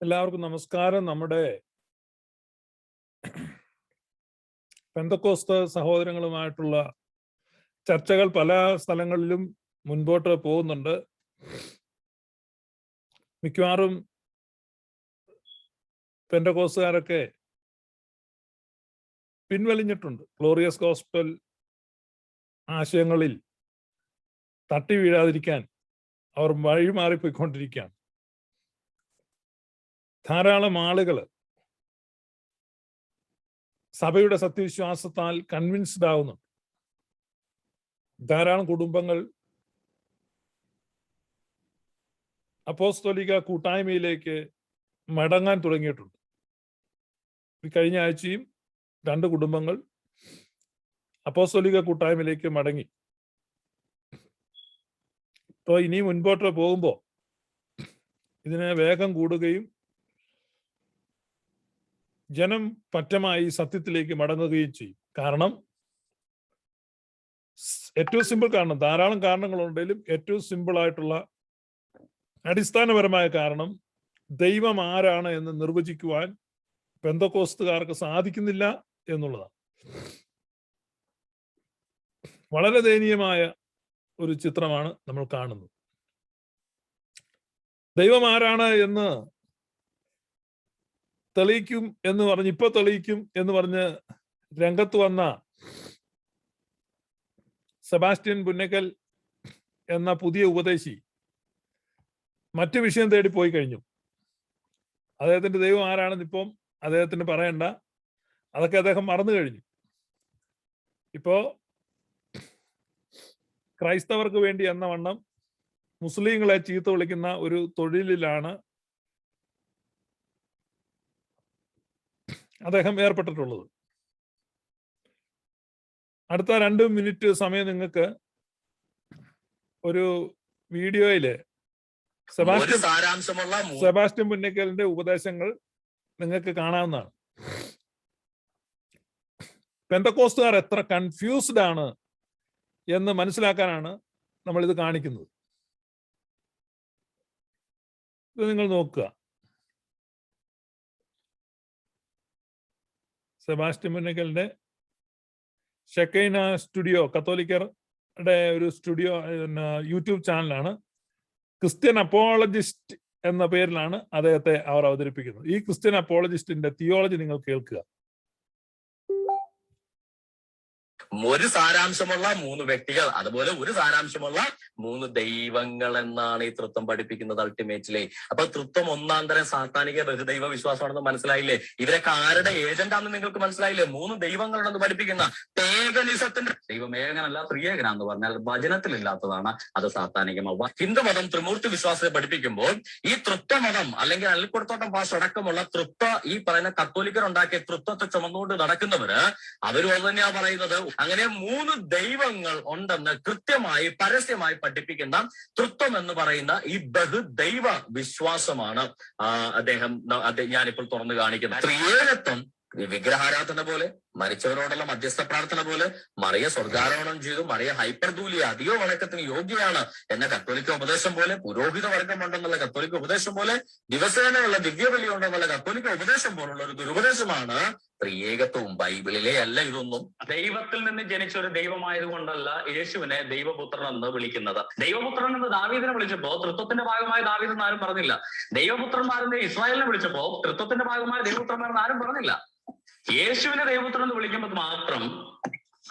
എല്ലാവർക്കും നമസ്കാരം. നമ്മുടെ പെന്തക്കോസ്ത് സഹോദരങ്ങളുമായിട്ടുള്ള ചർച്ചകൾ പല സ്ഥലങ്ങളിലും മുൻപോട്ട് പോകുന്നുണ്ട്. മിക്കവാറും പെന്തക്കോസ്തുകാരൊക്കെ പിൻവലിഞ്ഞിട്ടുണ്ട്. ഗ്ലോറിയസ് ഗോസ്പൽ ആശയങ്ങളിൽ തട്ടി വീഴാതിരിക്കാൻ അവർ വഴിമാറിപ്പോയിക്കൊണ്ടിരിക്കുകയാണ്. ധാരാളം ആളുകൾ സഭയുടെ സത്യവിശ്വാസത്താൽ കൺവിൻസ്ഡ് ആവുന്നു. ധാരാളം കുടുംബങ്ങൾ അപ്പോസ്തോലിക കൂട്ടായ്മയിലേക്ക് മടങ്ങാൻ തുടങ്ങിയിട്ടുണ്ട്. കഴിഞ്ഞ ആഴ്ചയും 2 കുടുംബങ്ങൾ അപ്പോസ്തോലിക കൂട്ടായ്മയിലേക്ക് മടങ്ങി. ഇപ്പോൾ ഇനി മുൻപോട്ട് പോകുമ്പോൾ ഇതിന് വേഗം കൂടുകയും ജനം പറ്റമായി സത്യത്തിലേക്ക് മടങ്ങുകയും ചെയ്യും. കാരണം ഏറ്റവും സിമ്പിൾ കാരണം, ധാരാളം കാരണങ്ങളുണ്ടെങ്കിലും ഏറ്റവും സിമ്പിൾ ആയിട്ടുള്ള അടിസ്ഥാനപരമായ കാരണം, ദൈവം ആരാണ് എന്ന് നിർവചിക്കുവാൻ പെന്തക്കോസ്തുകാർക്ക് സാധിക്കുന്നില്ല എന്നുള്ളതാണ്. വളരെ ദയനീയമായ ഒരു ചിത്രമാണ് നമ്മൾ കാണുന്നത്. ദൈവം ആരാണ് എന്ന് തെളിയിക്കും എന്ന് പറഞ്ഞ് ഇപ്പൊ തെളിയിക്കും എന്ന് പറഞ്ഞ് രംഗത്ത് വന്ന സെബാസ്റ്റ്യൻ പുന്നക്കൽ എന്ന പുതിയ ഉപദേശി മറ്റു വിഷയം തേടി പോയി കഴിഞ്ഞു. അദ്ദേഹത്തിന്റെ ദൈവം ആരാണെന്ന് ഇപ്പം അദ്ദേഹത്തിന് പറയണ്ട, അതൊക്കെ അദ്ദേഹം മറന്നു കഴിഞ്ഞു. ഇപ്പോ ക്രൈസ്തവർക്ക് വേണ്ടി എന്ന വണ്ണം മുസ്ലിങ്ങളെ ചീത്ത വിളിക്കുന്ന ഒരു തൊഴിലിലാണ് അദ്ദേഹം ഏർപ്പെട്ടിട്ടുള്ളത്. അടുത്ത 2 മിനിറ്റ് സമയം നിങ്ങൾക്ക് ഒരു വീഡിയോയില് സെബാസ്റ്റ്യൻ പുന്നക്കലിന്റെ ഉപദേശങ്ങൾ നിങ്ങൾക്ക് കാണാവുന്നതാണ്. പെന്തക്കോസ്തുകാർ എത്ര കൺഫ്യൂസ്ഡ് ആണ് എന്ന് മനസ്സിലാക്കാനാണ് നമ്മൾ ഇത് കാണിക്കുന്നത്. ഇത് നിങ്ങൾ നോക്കുക. സെബാസ്റ്റ്യൻ പുന്നക്കലിന്റെ ഷെക്കൈന സ്റ്റുഡിയോ, കത്തോലിക്കരുടെ ഒരു സ്റ്റുഡിയോ യൂട്യൂബ് ചാനലാണ്. ക്രിസ്ത്യൻ അപ്പോളജിസ്റ്റ് എന്ന പേരിലാണ് അദ്ദേഹത്തെ അവർ അവതരിപ്പിക്കുന്നത്. ഈ ക്രിസ്ത്യൻ അപ്പോളജിസ്റ്റിന്റെ തിയോളജി നിങ്ങൾ കേൾക്കുക. ഒരു സാരാംശമുള്ള 3 വ്യക്തികൾ, അതുപോലെ ഒരു സാരാംശമുള്ള 3 ദൈവങ്ങൾ എന്നാണ് ഈ തൃത്വം പഠിപ്പിക്കുന്നത് അൾട്ടിമേറ്റ്ലി. അപ്പൊ തൃത്വം ഒന്നാന്തരം സാത്താനിക ബഹുദൈവ വിശ്വാസമാണെന്ന് മനസ്സിലായില്ലേ? ഇവരൊക്കെ ആരുടെ ഏജന്റാണെന്ന് നിങ്ങൾക്ക് മനസ്സിലായില്ലേ? 3 ദൈവങ്ങളുണ്ടെന്ന് പഠിപ്പിക്കുന്ന പേഗനിസത്തിന്റെ ദൈവം ഏകനല്ല ത്രിയേകനാന്ന് പറഞ്ഞാൽ വചനത്തിലില്ലാത്തതാണ്, അത് സാത്താനികമാവുക. ഹിന്ദുമതം ത്രിമൂർത്തി വിശ്വാസത്തെ പഠിപ്പിക്കുമ്പോൾ ഈ തൃത്വമതം അല്ലെങ്കിൽ അൽക്കുടത്തോട്ടം ഭാഷ അടക്കമുള്ള തൃത്വ ഈ പറയുന്ന കത്തോലിക്കർ ഉണ്ടാക്കിയ തൃത്വത്തെ ചുമന്നുകൊണ്ട് നടക്കുന്നവര് അവരും അത് തന്നെയാ പറയുന്നത്. അങ്ങനെ 3 ദൈവങ്ങൾ ഉണ്ടെന്ന് കൃത്യമായി പരസ്യമായി പഠിപ്പിക്കുന്ന തൃത്വം എന്ന് പറയുന്ന ഈ ബഹുദൈവ വിശ്വാസമാണ് ഞാനിപ്പോൾ തുറന്നു കാണിക്കുന്നത്. ത്രിയേകത്വം വിഗ്രഹാരാധന പോലെ, മരിച്ചവരോടുള്ള മധ്യസ്ഥ പ്രാർത്ഥന പോലെ, മറിയ സ്വർഗാരോഹണം ചെയ്തു, മറിയ ഹൈപ്പർദൂലിയ അധിക വണക്കത്തിന് യോഗ്യയാണ് എന്ന കത്തോലിക്ക ഉപദേശം പോലെ, പുരോഹിത വർഗമുണ്ടെന്നുള്ള കത്തോലിക്ക ഉപദേശം പോലെ, ദിവസേനയുള്ള ദിവ്യബലി ഉണ്ടെന്നുള്ള കത്തോലിക്ക ഉപദേശം പോലുള്ള ഒരു ദുരുപദേശമാണ് ത്രിയേകത്വവും. ബൈബിളിലെ അല്ല ഇതൊന്നും. ദൈവത്തിൽ നിന്ന് ജനിച്ച ഒരു ദൈവമായത് കൊണ്ടല്ല യേശുവിനെ ദൈവപുത്രൻ എന്ന് വിളിക്കുന്നത്. ദൈവപുത്രൻ എന്ന് ദാവീദിനെ വിളിച്ചപ്പോ തൃത്വത്തിന്റെ ഭാഗമായ ദാവീദ് എന്ന് ആരും പറഞ്ഞില്ല. ദൈവപുത്രന്മാരെന്ന് ഇസ്രായേലിനെ വിളിച്ചപ്പോ തൃത്വത്തിന്റെ ഭാഗമായ ദൈവപുത്രന്മാരെന്ന് ആരും പറഞ്ഞില്ല. യേശുവിനെ ദൈവപുത്രൻ എന്ന് വിളിക്കുമ്പോൾ മാത്രം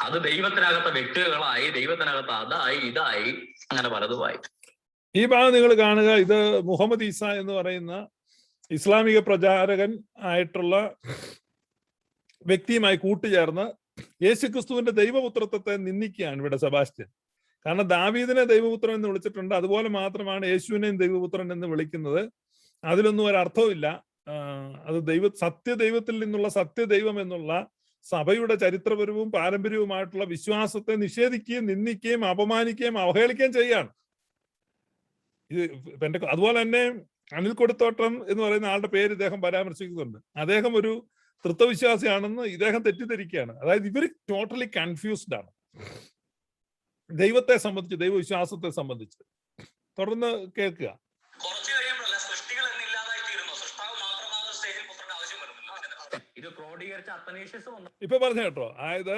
അത് ദൈവത്തിനകത്ത വ്യക്തികളായി, ദൈവത്തിനകത്ത് അതായി ഇതായി അങ്ങനെ പലതുമായി. ഈ ഭാഗം നിങ്ങൾ കാണുക. ഇത് മുഹമ്മദ് ഈസ എന്ന് പറയുന്ന ഇസ്ലാമിക പ്രചാരകൻ ആയിട്ടുള്ള വ്യക്തിയുമായി കൂട്ടുചേർന്ന് യേശുക്രിസ്തുവിന്റെ ദൈവപുത്രത്വത്തെ നിന്ദിക്കുകയാണ് ഇവിടെ സെബാസ്റ്റ്യൻ. കാരണം ദാവീദിനെ ദൈവപുത്രൻ എന്ന് വിളിച്ചിട്ടുണ്ട്, അതുപോലെ മാത്രമാണ് യേശുവിനെയും ദൈവപുത്രൻ എന്ന് വിളിക്കുന്നത്. അതിലൊന്നും ഒരർത്ഥവുമില്ല. അത് സത്യദൈവത്തിൽ നിന്നുള്ള സത്യദൈവം എന്നുള്ള സഭയുടെ ചരിത്രപരവും പാരമ്പര്യവുമായിട്ടുള്ള വിശ്വാസത്തെ നിഷേധിക്കുകയും നിന്ദിക്കുകയും അപമാനിക്കുകയും അവഹേളിക്കുകയും ചെയ്യുകയാണ്. ഇത് അതുപോലെ തന്നെ അനിൽ കൊടുത്തോട്ടം എന്ന് പറയുന്ന ആളുടെ പേര് ഇദ്ദേഹം പരാമർശിക്കുന്നുണ്ട്. അദ്ദേഹം ഒരു തൃത്വവിശ്വാസിയാണെന്ന് ഇദ്ദേഹം തെറ്റിദ്ധരിക്കുകയാണ്. അതായത് ഇവർ ടോട്ടലി കൺഫ്യൂസ്ഡ് ആണ് ദൈവത്തെ സംബന്ധിച്ച്, ദൈവവിശ്വാസത്തെ സംബന്ധിച്ച്. തുടർന്ന് കേൾക്കുക. കുറച്ചു കഴിയുമ്പോഴല്ല സൃഷ്ടികൾ എന്നില്ലാതായി തീരുന്നു, സൃഷ്ടാവ് ഇത് ക്രോഡീകരിച്ച അത്തനേഷ്യസ് ഇപ്പൊ പറഞ്ഞു കേട്ടോ. അതായത്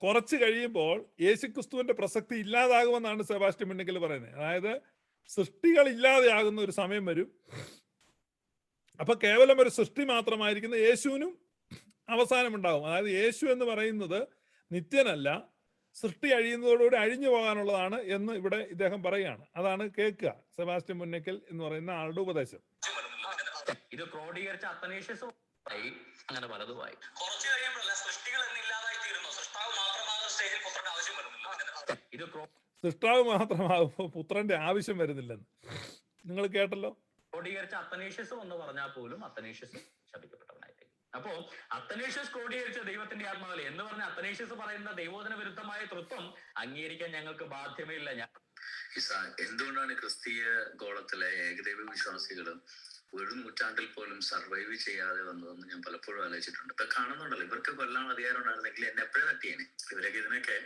കുറച്ച് കഴിയുമ്പോൾ യേശുക്രിസ്തുവിന്റെ പ്രസക്തി ഇല്ലാതാകുമെന്നാണ് സെബാസ്റ്റ്യൻ മുന്നിക്കൽ പറയുന്നത്. അതായത് സൃഷ്ടികൾ ഇല്ലാതെയാകുന്ന ഒരു സമയം വരും. അപ്പൊ കേവലം ഒരു സൃഷ്ടി മാത്രമായിരിക്കുന്ന യേശുവിനും അവസാനം ഉണ്ടാകും. അതായത് യേശു എന്ന് പറയുന്നത് നിത്യനല്ല, സൃഷ്ടി അഴിയുന്നതോടുകൂടി അഴിഞ്ഞു പോകാനുള്ളതാണ് എന്ന് ഇവിടെ ഇദ്ദേഹം പറയുകയാണ്. അതാണ് കേൾക്കുക സെബാസ്റ്റ്യൻ മുന്നിക്കൽ എന്ന് പറയുന്ന ആളുടെ ഉപദേശം. ഇത് ക്രോഡീകരിച്ച അത്തനേഷ്യസ് അങ്ങനെ പലതുമായി കുറച്ച് കഴിയുമ്പോഴല്ല സൃഷ്ടികൾ എന്നില്ലാതായി തീരുന്നു. സൃഷ്ടാവ് മാത്രമാകുന്ന സ്റ്റേജിൽ പുത്രന്റെ ആവശ്യം വരുന്നില്ല. ഇത് സൃഷ്ടാവ് മാത്രമാകുമ്പോൾ പുത്രന്റെ ആവശ്യം വരുന്നില്ലെന്ന് നിങ്ങൾ കേട്ടല്ലോ. ക്രോഡീകരിച്ച അത്തനേഷ്യസ് എന്ന് പറഞ്ഞാൽ പോലും അത്തനേഷ്യസ് ശപിക്കപ്പെട്ടവനായിട്ട്. അപ്പോ അത്തനേഷ്യസ് ക്രോഡീകരിച്ച ദൈവത്തിന്റെ ആത്മാവിലെ എന്ന് പറഞ്ഞ അത്തനേഷ്യസ് പറയുന്ന ദൈവോധന വിരുദ്ധമായ തൃത്വം അംഗീകരിക്കാൻ ഞങ്ങൾക്ക് ബാധ്യമയില്ല. എന്തുകൊണ്ടാണ് ക്രിസ്തീയ ഗോളത്തിലെ ഏകദൈവ വിശ്വാസികളും ഒരു നൂറ്റാണ്ടിൽ പോലും സർവൈവ് ചെയ്യാതെ വന്നതെന്ന് ഞാൻ പലപ്പോഴും ആലോചിച്ചിട്ടുണ്ട്. ഇപ്പൊ കാണുന്നുണ്ടല്ലോ, ഇവർക്ക് കൊല്ലാൻ അധികാരം ഉണ്ടായിരുന്നെങ്കിൽ എന്നെ എപ്പോഴും തട്ടിയേനെ. ഇവരൊക്കെ ഇതിനൊക്കെ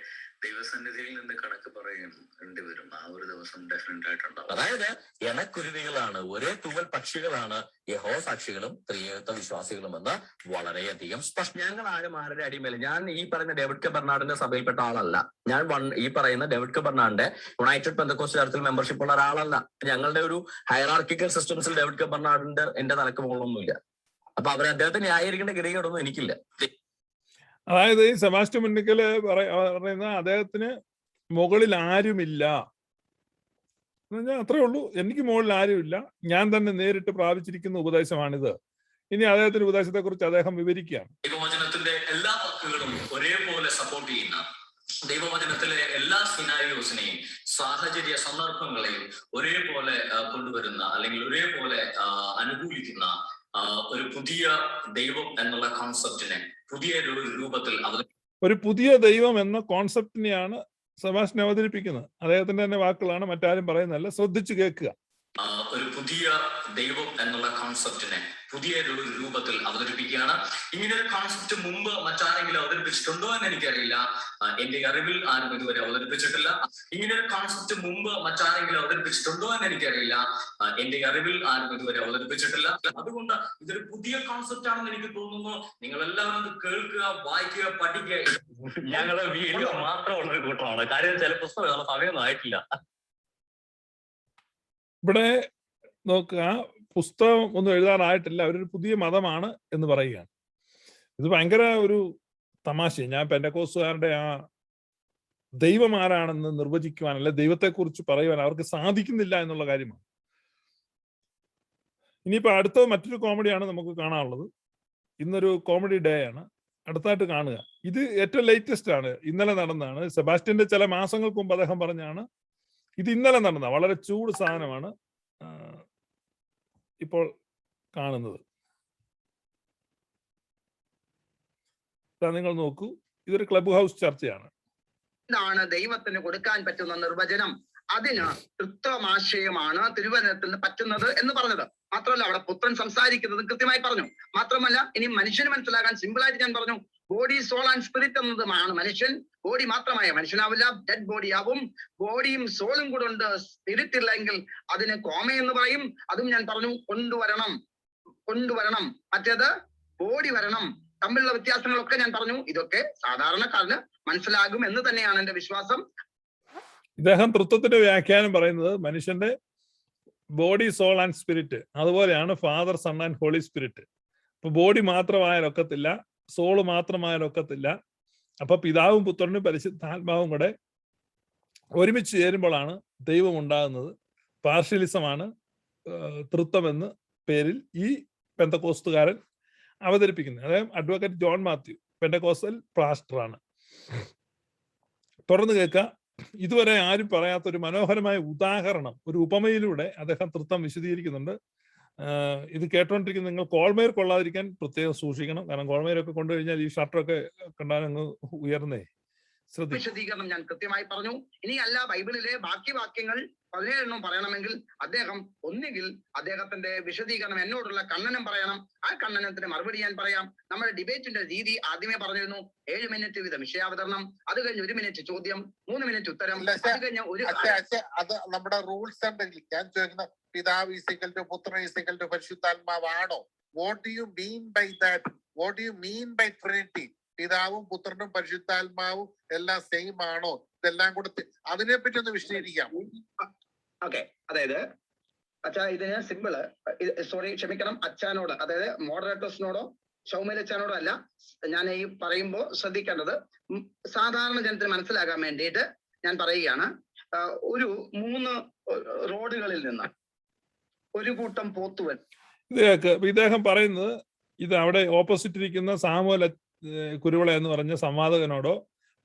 ദൈവസന്നിധിയിൽ നിന്ന് കണക്ക് പറയേണ്ടി വരും. ആ ഒരു ദിവസം ഡെഫിനറ്റ് ആയിട്ടുണ്ടാവും. അതായത് എണക്കുരുവികളാണ്, ഒരേ തൂവൽ പക്ഷികളാണ് യഹോവ സാക്ഷികളും ത്രിയേകത്വ വിശ്വാസികളും എന്ന് വളരെയധികം സ്പഷ്ടം. ഞങ്ങൾ ആരുടെ അടിമേൽ, ഞാൻ ഈ പറയുന്ന ഡേവിഡ് കെ ബെർണാർഡിന്റെ സഭയിൽപ്പെട്ട ആളല്ല. ഞാൻ ഈ പറയുന്ന ഡേവിഡ് കെ ബെർണാർഡിന്റെ യുണൈറ്റഡ് പെന്തക്കോസ്റ്റ് ചർച്ചിൽ മെമ്പർഷിപ്പ് ഉള്ള ഒരാളല്ല. ഞങ്ങളുടെ ഒരു ഹൈറാർക്കിക്കൽ സിസ്റ്റംസിൽ ഡേവിഡ് കെ ബെർണാർഡിന്റെ എന്റെ തലക്ക് മുകളിലൊന്നുമില്ല. അപ്പൊ അദ്ദേഹത്തെ ന്യായീകരിക്കേണ്ട ഗതികേടൊന്നും എനിക്കില്ല. അതായത് ഈ സെബാസ്റ്റ്യൻ മുന്നിക്കല് പറയുന്ന അദ്ദേഹത്തിന് മുകളിൽ ആരുമില്ല എന്ന് പറഞ്ഞാൽ അത്രേ ഉള്ളൂ. എനിക്ക് മുകളിൽ ആരുമില്ല, ഞാൻ തന്നെ നേരിട്ട് പ്രാപിച്ചിരിക്കുന്ന ഉപദേശമാണിത്. ഇനി അദ്ദേഹത്തിന്റെ ഉപദേശത്തെ കുറിച്ച് അദ്ദേഹം വിവരിക്കുകയാണ്. ദൈവവചനത്തിന്റെ എല്ലാ വാക്കുകളും ഒരേപോലെ സപ്പോർട്ട് ചെയ്യുന്ന, ദൈവവചനത്തിലെ എല്ലാ സിനാരിയോസിനെയും സാഹചര്യ സന്ദർഭങ്ങളെയും ഒരേപോലെ കൊണ്ടുവരുന്ന അല്ലെങ്കിൽ ഒരേപോലെ അനുകൂലിക്കുന്ന ഒരു പുതിയ ദൈവം എന്നുള്ള കോൺസെപ്റ്റിനെ പുതിയ രൂപത്തിൽ ഒരു പുതിയ ദൈവം എന്ന കോൺസെപ്റ്റിനെയാണ് സെബാസ്റ്റ്യൻ അവതരിപ്പിക്കുന്നത്. അദ്ദേഹത്തിന്റെ തന്നെ വാക്കുകളാണ്, മറ്റാരും പറയുന്നതല്ല. ശ്രദ്ധിച്ചു കേൾക്കുക. ഒരു പുതിയ ദൈവം എന്നുള്ള കോൺസെപ്റ്റിനെ പുതിയ രൂപത്തിൽ അവതരിപ്പിക്കുകയാണ്. ഇങ്ങനെ ഒരു കോൺസെപ്റ്റ് മുമ്പ് മറ്റാരെങ്കിലും അവതരിപ്പിച്ചിട്ടുണ്ടോ എന്ന് എനിക്കറിയില്ല. എന്റെ അറിവിൽ ആരും ഇതുവരെ അവതരിപ്പിച്ചിട്ടില്ല. ഇങ്ങനെ ഒരു കോൺസെപ്റ്റ് മുമ്പ് മറ്റാരെങ്കിലും അവതരിപ്പിച്ചിട്ടുണ്ടോ എന്ന് എനിക്കറിയില്ല. എന്റെ അറിവിൽ ആരും ഇതുവരെ അവതരിപ്പിച്ചിട്ടില്ല. അതുകൊണ്ട് ഇതൊരു പുതിയ കോൺസെപ്റ്റ് ആണെന്ന് എനിക്ക് തോന്നുന്നു. നിങ്ങൾ എല്ലാവരും കേൾക്കുക, വായിക്കുക, പഠിക്കുക. ഞങ്ങളുടെ വീഡിയോ മാത്രമുള്ള ഒരു കൂട്ടമാണ്. കാര്യം ചില പുസ്തകം സമയമൊന്നും ആയിട്ടില്ല. ഇവിടെ നോക്കുക, പുസ്തകം ഒന്നും എഴുതാനായിട്ടില്ല, അവരൊരു പുതിയ മതമാണ് എന്ന് പറയുകയാണ്. ഇത് ഭയങ്കര ഒരു തമാശ. ഞാൻ പെന്തക്കോസ്തുകാരുടെ ആ ദൈവം ആരാണെന്ന് നിർവചിക്കുവാൻ, അല്ലെ ദൈവത്തെക്കുറിച്ച് പറയുവാൻ അവർക്ക് സാധിക്കുന്നില്ല എന്നുള്ള കാര്യമാണ്. ഇനിയിപ്പോ അടുത്ത മറ്റൊരു കോമഡിയാണ് നമുക്ക് കാണാനുള്ളത്. ഇന്നൊരു കോമഡി ഡേ ആണ്, അടുത്തായിട്ട് കാണുക. ഇത് ഏറ്റവും ലേറ്റസ്റ്റ് ആണ്, ഇന്നലെ നടന്നതാണ്. സെബാസ്റ്റ്യന്റെ ചില മാസങ്ങൾക്ക് മുമ്പ് അദ്ദേഹം പറഞ്ഞാണ്. ഇത് ഇന്നലെ നടന്ന വളരെ ചൂട് സാധനമാണ് ഇപ്പോൾ കാണുന്നത്. നിങ്ങൾ നോക്കൂ, ഇതൊരു ക്ലബ് ഹൗസ് ചർച്ചയാണ്. എന്താണ് ദൈവത്തിന് കൊടുക്കാൻ പറ്റുന്ന നിർവചനം? അതിന് തൃത്വമാശയമാണ് തിരുവചനത്തിൽ നിന്ന് പറ്റുന്നത് എന്ന് പറഞ്ഞത്. മാത്രമല്ല അവിടെ പുത്രൻ സംസാരിക്കുന്നത് കൃത്യമായി പറഞ്ഞു. മാത്രമല്ല ഇനി മനുഷ്യന് മനസ്സിലാകാൻ സിമ്പിൾ ആയിട്ട് ഞാൻ പറഞ്ഞു, ബോഡി, സോൾ ആൻഡ് സ്പിരിറ്റ് എന്നതുമാണ് മനുഷ്യൻ. ബോഡി മാത്രമായ മനുഷ്യനാവില്ല, ഡെഡ് ബോഡി ആവും. ബോഡിയും സോളും കൂടെ ഉണ്ട്, സ്പിരിറ്റ് ഇല്ലെങ്കിൽ അതിന് കോമ എന്ന് പറയും. അതും ഞാൻ പറഞ്ഞു, കൊണ്ടുവരണം. മറ്റേത് ബോഡി വരണം. തമ്മിലുള്ള വ്യത്യാസങ്ങളൊക്കെ ഞാൻ പറഞ്ഞു. ഇതൊക്കെ സാധാരണക്കാരന് മനസ്സിലാകും എന്ന് തന്നെയാണ് എന്റെ വിശ്വാസം. ഇദ്ദേഹം തൃത്വത്തിന്റെ വ്യാഖ്യാനം പറയുന്നത് മനുഷ്യന്റെ ബോഡി, സോൾ ആൻഡ് സ്പിരിറ്റ്, അതുപോലെയാണ് father, son and holy spirit. ഇപ്പൊ ബോഡി മാത്രമായാലൊക്കത്തില്ല, സോള് മാത്രമായാലൊക്കത്തില്ല. അപ്പൊ പിതാവും പുത്രനും പരിശുദ്ധാത്മാവും കൂടെ ഒരുമിച്ച് ചേരുമ്പോഴാണ് ദൈവം ഉണ്ടാകുന്നത്. പാർഷ്യലിസമാണ് തൃത്വം എന്ന പേരിൽ ഈ പെന്തക്കോസ്തുകാരൻ അവതരിപ്പിക്കുന്നത്. അതായത് അഡ്വക്കേറ്റ് ജോൺ മാത്യു പെന്തക്കോസ്റ്റൽ പാസ്റ്ററാണ്. തുടർന്ന് കേൾക്കുക. ഇതുവരെ ആരും പറയാത്ത ഒരു മനോഹരമായ ഉദാഹരണം, ഒരു ഉപമയിലൂടെ അദ്ദേഹം തൃത്വം വിശദീകരിക്കുന്നുണ്ട്. ഇത് കേട്ടോണ്ടിരിക്കുന്ന നിങ്ങൾ കോൾമേർ കൊള്ളാതിരിക്കാൻ പ്രത്യേകം സൂക്ഷിക്കണം. കാരണം കോൾമേരൊക്കെ കൊണ്ടുകഴിഞ്ഞാൽ ഈ ഷർട്ടൊക്കെ കണ്ടാൽ അങ്ങ് ഉയർന്നേ ശ്രദ്ധിക്കും. വിശദീകരണം ഞാൻ കൃത്യമായി പറഞ്ഞു. ഇനി അല്ല ബൈബിളിലെ ബാക്കി വാക്യങ്ങൾ 17 പറയണമെങ്കിൽ അദ്ദേഹം ഒന്നുകിൽ അദ്ദേഹത്തിന്റെ വിശദീകരണം എന്നോടുള്ള ഖണ്ഡനം പറയണം. ആ ഖണ്ഡനത്തിന് മറുപടി ഞാൻ പറയാം. നമ്മുടെ ഡിബേറ്റിന്റെ രീതി ആദ്യമേ പറഞ്ഞിരുന്നു 7 മിനിറ്റ് വീതം വിഷയാവതരണം, അത് കഴിഞ്ഞ് 1 മിനിറ്റ് ചോദ്യം, 3 മിനിറ്റ് ഉത്തരം, അത് കഴിഞ്ഞ് അത് നമ്മുടെ റൂൾസ് ഉണ്ടെങ്കിൽ ഞാൻ ചോദിക്കുന്ന പിതാവ് ഈസിക്കൽ ടു പുത്രൻ ഈസിക്കൽ ടു പരിശുദ്ധാത്മാവാണോ? What do you mean by that? What do you mean by trinity? പിതാവും പുത്രനും പരിശുദ്ധാത്മാവും എല്ലാം സെയിം ആണോ? ഇതെല്ലാം കൂടെ അതിനെപ്പറ്റി ഒന്ന് വിശദീകരിക്കാം. ഓക്കെ, അതായത് അച്ഛാ ഇതിന് സിമ്പിള്, സോറി ക്ഷമിക്കണം, അച്ഛനോട് അതായത് മോഡറേറ്റേഴ്സിനോടോ ഷൗമേലച്ചാനോടോ അല്ല ഞാൻ ഈ പറയുമ്പോൾ ശ്രദ്ധിക്കേണ്ടത്. സാധാരണ ജനത്തിന് മനസ്സിലാകാൻ വേണ്ടിയിട്ട് ഞാൻ പറയുകയാണ്. ഒരു 3 റോഡുകളിൽ നിന്ന് ഒരു കൂട്ടം പോത്തുവൻ. ഇദ്ദേഹം പറയുന്നത് ഇത് അവിടെ ഓപ്പോസിറ്റ് ഇരിക്കുന്ന സാമുവൽ കുരുവിള എന്ന് പറഞ്ഞ സംവാദകനോടോ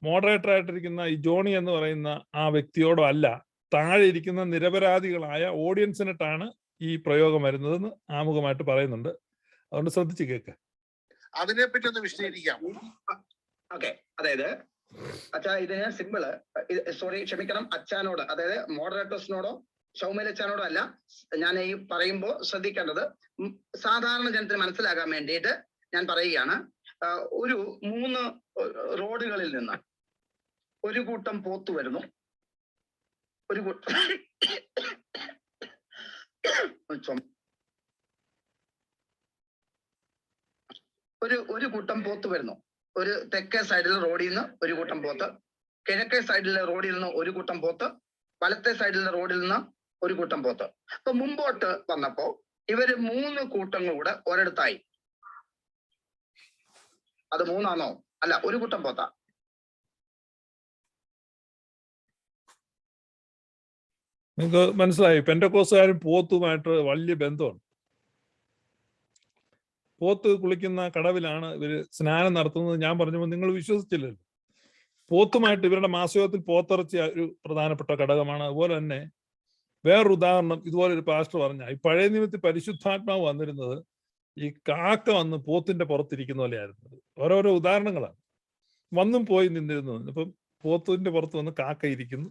മോഡറേറ്റർ ആയിട്ടിരിക്കുന്ന ഈ ജോണി എന്ന് പറയുന്ന ആ വ്യക്തിയോടോ അല്ല, താഴെ ഇരിക്കുന്ന നിരപരാധികളായ ഓഡിയൻസിനിട്ടാണ് ഈ പ്രയോഗം വരുന്നതെന്ന് ആമുഖമായിട്ട് പറയുന്നുണ്ട്. അതുകൊണ്ട് ശ്രദ്ധിച്ച് കേൾക്കുക. അതിനെപ്പറ്റി ഒന്ന് വിശദീകരിക്കാം. ഓക്കെ, അതായത് അച്ഛാ ഇതിന് സിമ്പിള്, സോറി ക്ഷമിക്കണം, അച്ഛനോട് അതായത് മോഡറേറ്റേഴ്സിനോടോ ഷൗമേലച്ചാനോടോ അല്ല ഞാൻ ഈ പറയുമ്പോൾ ശ്രദ്ധിക്കേണ്ടത്. സാധാരണ ജനത്തിന് മനസ്സിലാകാൻ വേണ്ടിയിട്ട് ഞാൻ പറയുകയാണ്. ഒരു 3 റോഡുകളിൽ നിന്ന് ഒരു കൂട്ടം പോത്ത് വരുന്നു. ഒരു കൂട്ടം പോത്ത് വരുന്നു. ഒരു തെക്കേ സൈഡിലെ റോഡിൽ നിന്ന് ഒരു കൂട്ടം പോത്ത്, കിഴക്കേ സൈഡിലെ റോഡിൽ നിന്ന് ഒരു കൂട്ടം പോത്ത്, വലത്തെ സൈഡിലെ റോഡിൽ നിന്ന് ഒരു കൂട്ടം പോത്ത്. അപ്പൊ മുമ്പോട്ട് വന്നപ്പോ ഇവര് 3 കൂട്ടങ്ങൾ കൂടെ ഒരിടത്തായി. അത് 3 ആണോ? അല്ല, ഒരു കൂട്ടം പോത്താ. നിങ്ങൾക്ക് മനസ്സിലായി? പെന്തക്കോസ്തുകാരും പോത്തുമായിട്ട് വലിയ ബന്ധമുണ്ട്. പോത്ത് കുളിക്കുന്ന കടവിലാണ് ഇവര് സ്നാനം നടത്തുന്നത്. ഞാൻ പറഞ്ഞപ്പോൾ നിങ്ങൾ വിശ്വസിച്ചില്ലല്ലോ. പോത്തുമായിട്ട് ഇവരുടെ മാസയോഗത്തിൽ പോത്തിറച്ചി ഒരു പ്രധാനപ്പെട്ട ഘടകമാണ്. അതുപോലെ തന്നെ വേറൊരു ഉദാഹരണം ഇതുപോലെ ഒരു പാസ്റ്റർ പറഞ്ഞ, ഈ പഴയ നിയമത്തിൽ പരിശുദ്ധാത്മാവ് വന്നിരുന്നത് ഈ കാക്ക വന്ന് പോത്തിന്റെ പുറത്തിരിക്കുന്ന പോലെയായിരുന്നത്. ഓരോരോ ഉദാഹരണങ്ങളാണ്. വന്നും പോയി നിന്നിരുന്നത്. ഇപ്പം പോത്തിന്റെ പുറത്ത് വന്ന് കാക്ക ഇരിക്കുന്നു.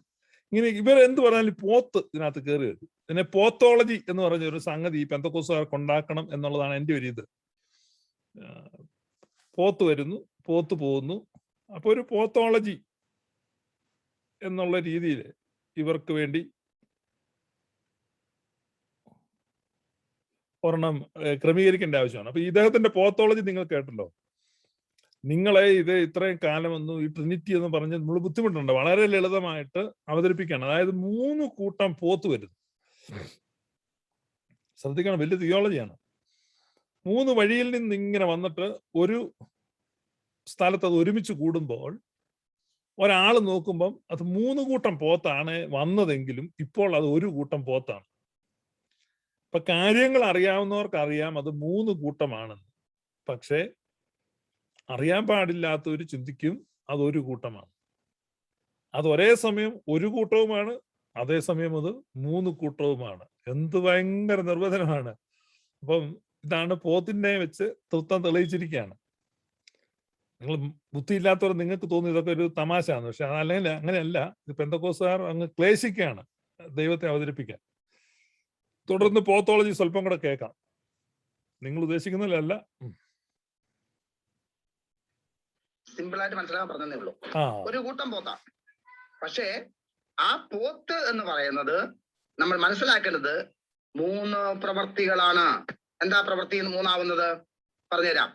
ഇങ്ങനെ ഇവരെന്ത് പറഞ്ഞാലും പോത്ത് ഇതിനകത്ത് കയറി വരും. പിന്നെ പോത്തോളജി എന്ന് പറഞ്ഞ ഒരു സംഗതി ഈ പെന്തക്കോസ്തുകാർക്ക് ഉണ്ടാക്കണം എന്നുള്ളതാണ് എൻ്റെ ഒരു ഇത്. പോത്ത് വരുന്നു, പോത്ത് പോകുന്നു. അപ്പൊ ഒരു പോത്തോളജി എന്നുള്ള രീതിയിൽ ഇവർക്ക് വേണ്ടി ഒരെണ്ണം ക്രമീകരിക്കേണ്ട ആവശ്യമാണ്. അപ്പൊ ഇദ്ദേഹത്തിന്റെ പോത്തോളജി നിങ്ങൾ കേട്ടല്ലോ. നിങ്ങളെ ഇത് ഇത്രയും കാലമൊന്നും ഈ ട്രിനിറ്റി എന്ന് പറഞ്ഞ് നമ്മൾ ബുദ്ധിമുട്ടുണ്ട്. വളരെ ലളിതമായിട്ട് അവതരിപ്പിക്കുകയാണ്. അതായത് 3 കൂട്ടം പോത്ത് വരുന്നു. ശ്രദ്ധിക്കണം, വലിയ തിയോളജിയാണ്. 3 വഴിയിൽ നിന്ന് ഇങ്ങനെ വന്നിട്ട് ഒരു സ്ഥലത്ത് അത് ഒരുമിച്ച് കൂടുമ്പോൾ ഒരാൾ നോക്കുമ്പം അത് 3 കൂട്ടം പോത്താണ് വന്നതെങ്കിലും ഇപ്പോൾ അത് ഒരു കൂട്ടം പോത്താണ്. അപ്പൊ കാര്യങ്ങൾ അറിയാവുന്നവർക്ക് അറിയാം അത് 3 കൂട്ടമാണെന്ന്. പക്ഷേ അറിയാൻ പാടില്ലാത്തവർ ചിന്തിക്കും അതൊരു കൂട്ടമാണ്. അത് ഒരേ സമയം ഒരു കൂട്ടവുമാണ്, അതേസമയം അത് 3 കൂട്ടവുമാണ്. എന്ത് ഭയങ്കര നിർവചനമാണ്. അപ്പം ഇതാണ് പോത്തിനെ വെച്ച് തൃത്വം തെളിയിച്ചിരിക്കുകയാണ്. നിങ്ങൾ ബുദ്ധിയില്ലാത്തവർ നിങ്ങൾക്ക് തോന്നി ഇതൊക്കെ ഒരു തമാശയാണ്. പക്ഷെ അതല്ലെങ്കിൽ അങ്ങനെയല്ല. ഇത് പെന്തക്കോസ്തുകാർ അങ്ങ് ക്ലേശിക്കുകയാണ് ദൈവത്തെ അവതരിപ്പിക്കാൻ. തുടർന്ന് പോത്തോളജി സ്വല്പം കൂടെ കേൾക്കാം. നിങ്ങൾ ഉദ്ദേശിക്കുന്നില്ലല്ല. സിമ്പിൾ ആയിട്ട് മനസ്സിലാക്കാൻ പറഞ്ഞതേ ഉള്ളൂ. ഒരു കൂട്ടം പോത്താ. പക്ഷേ ആ പോത്ത് എന്ന് പറയുന്നത് നമ്മൾ മനസ്സിലാക്കേണ്ടത് 3 പ്രവർത്തികളാണ്. എന്താ പ്രവൃത്തി 3 ആവുന്നത്? പറഞ്ഞുതരാം.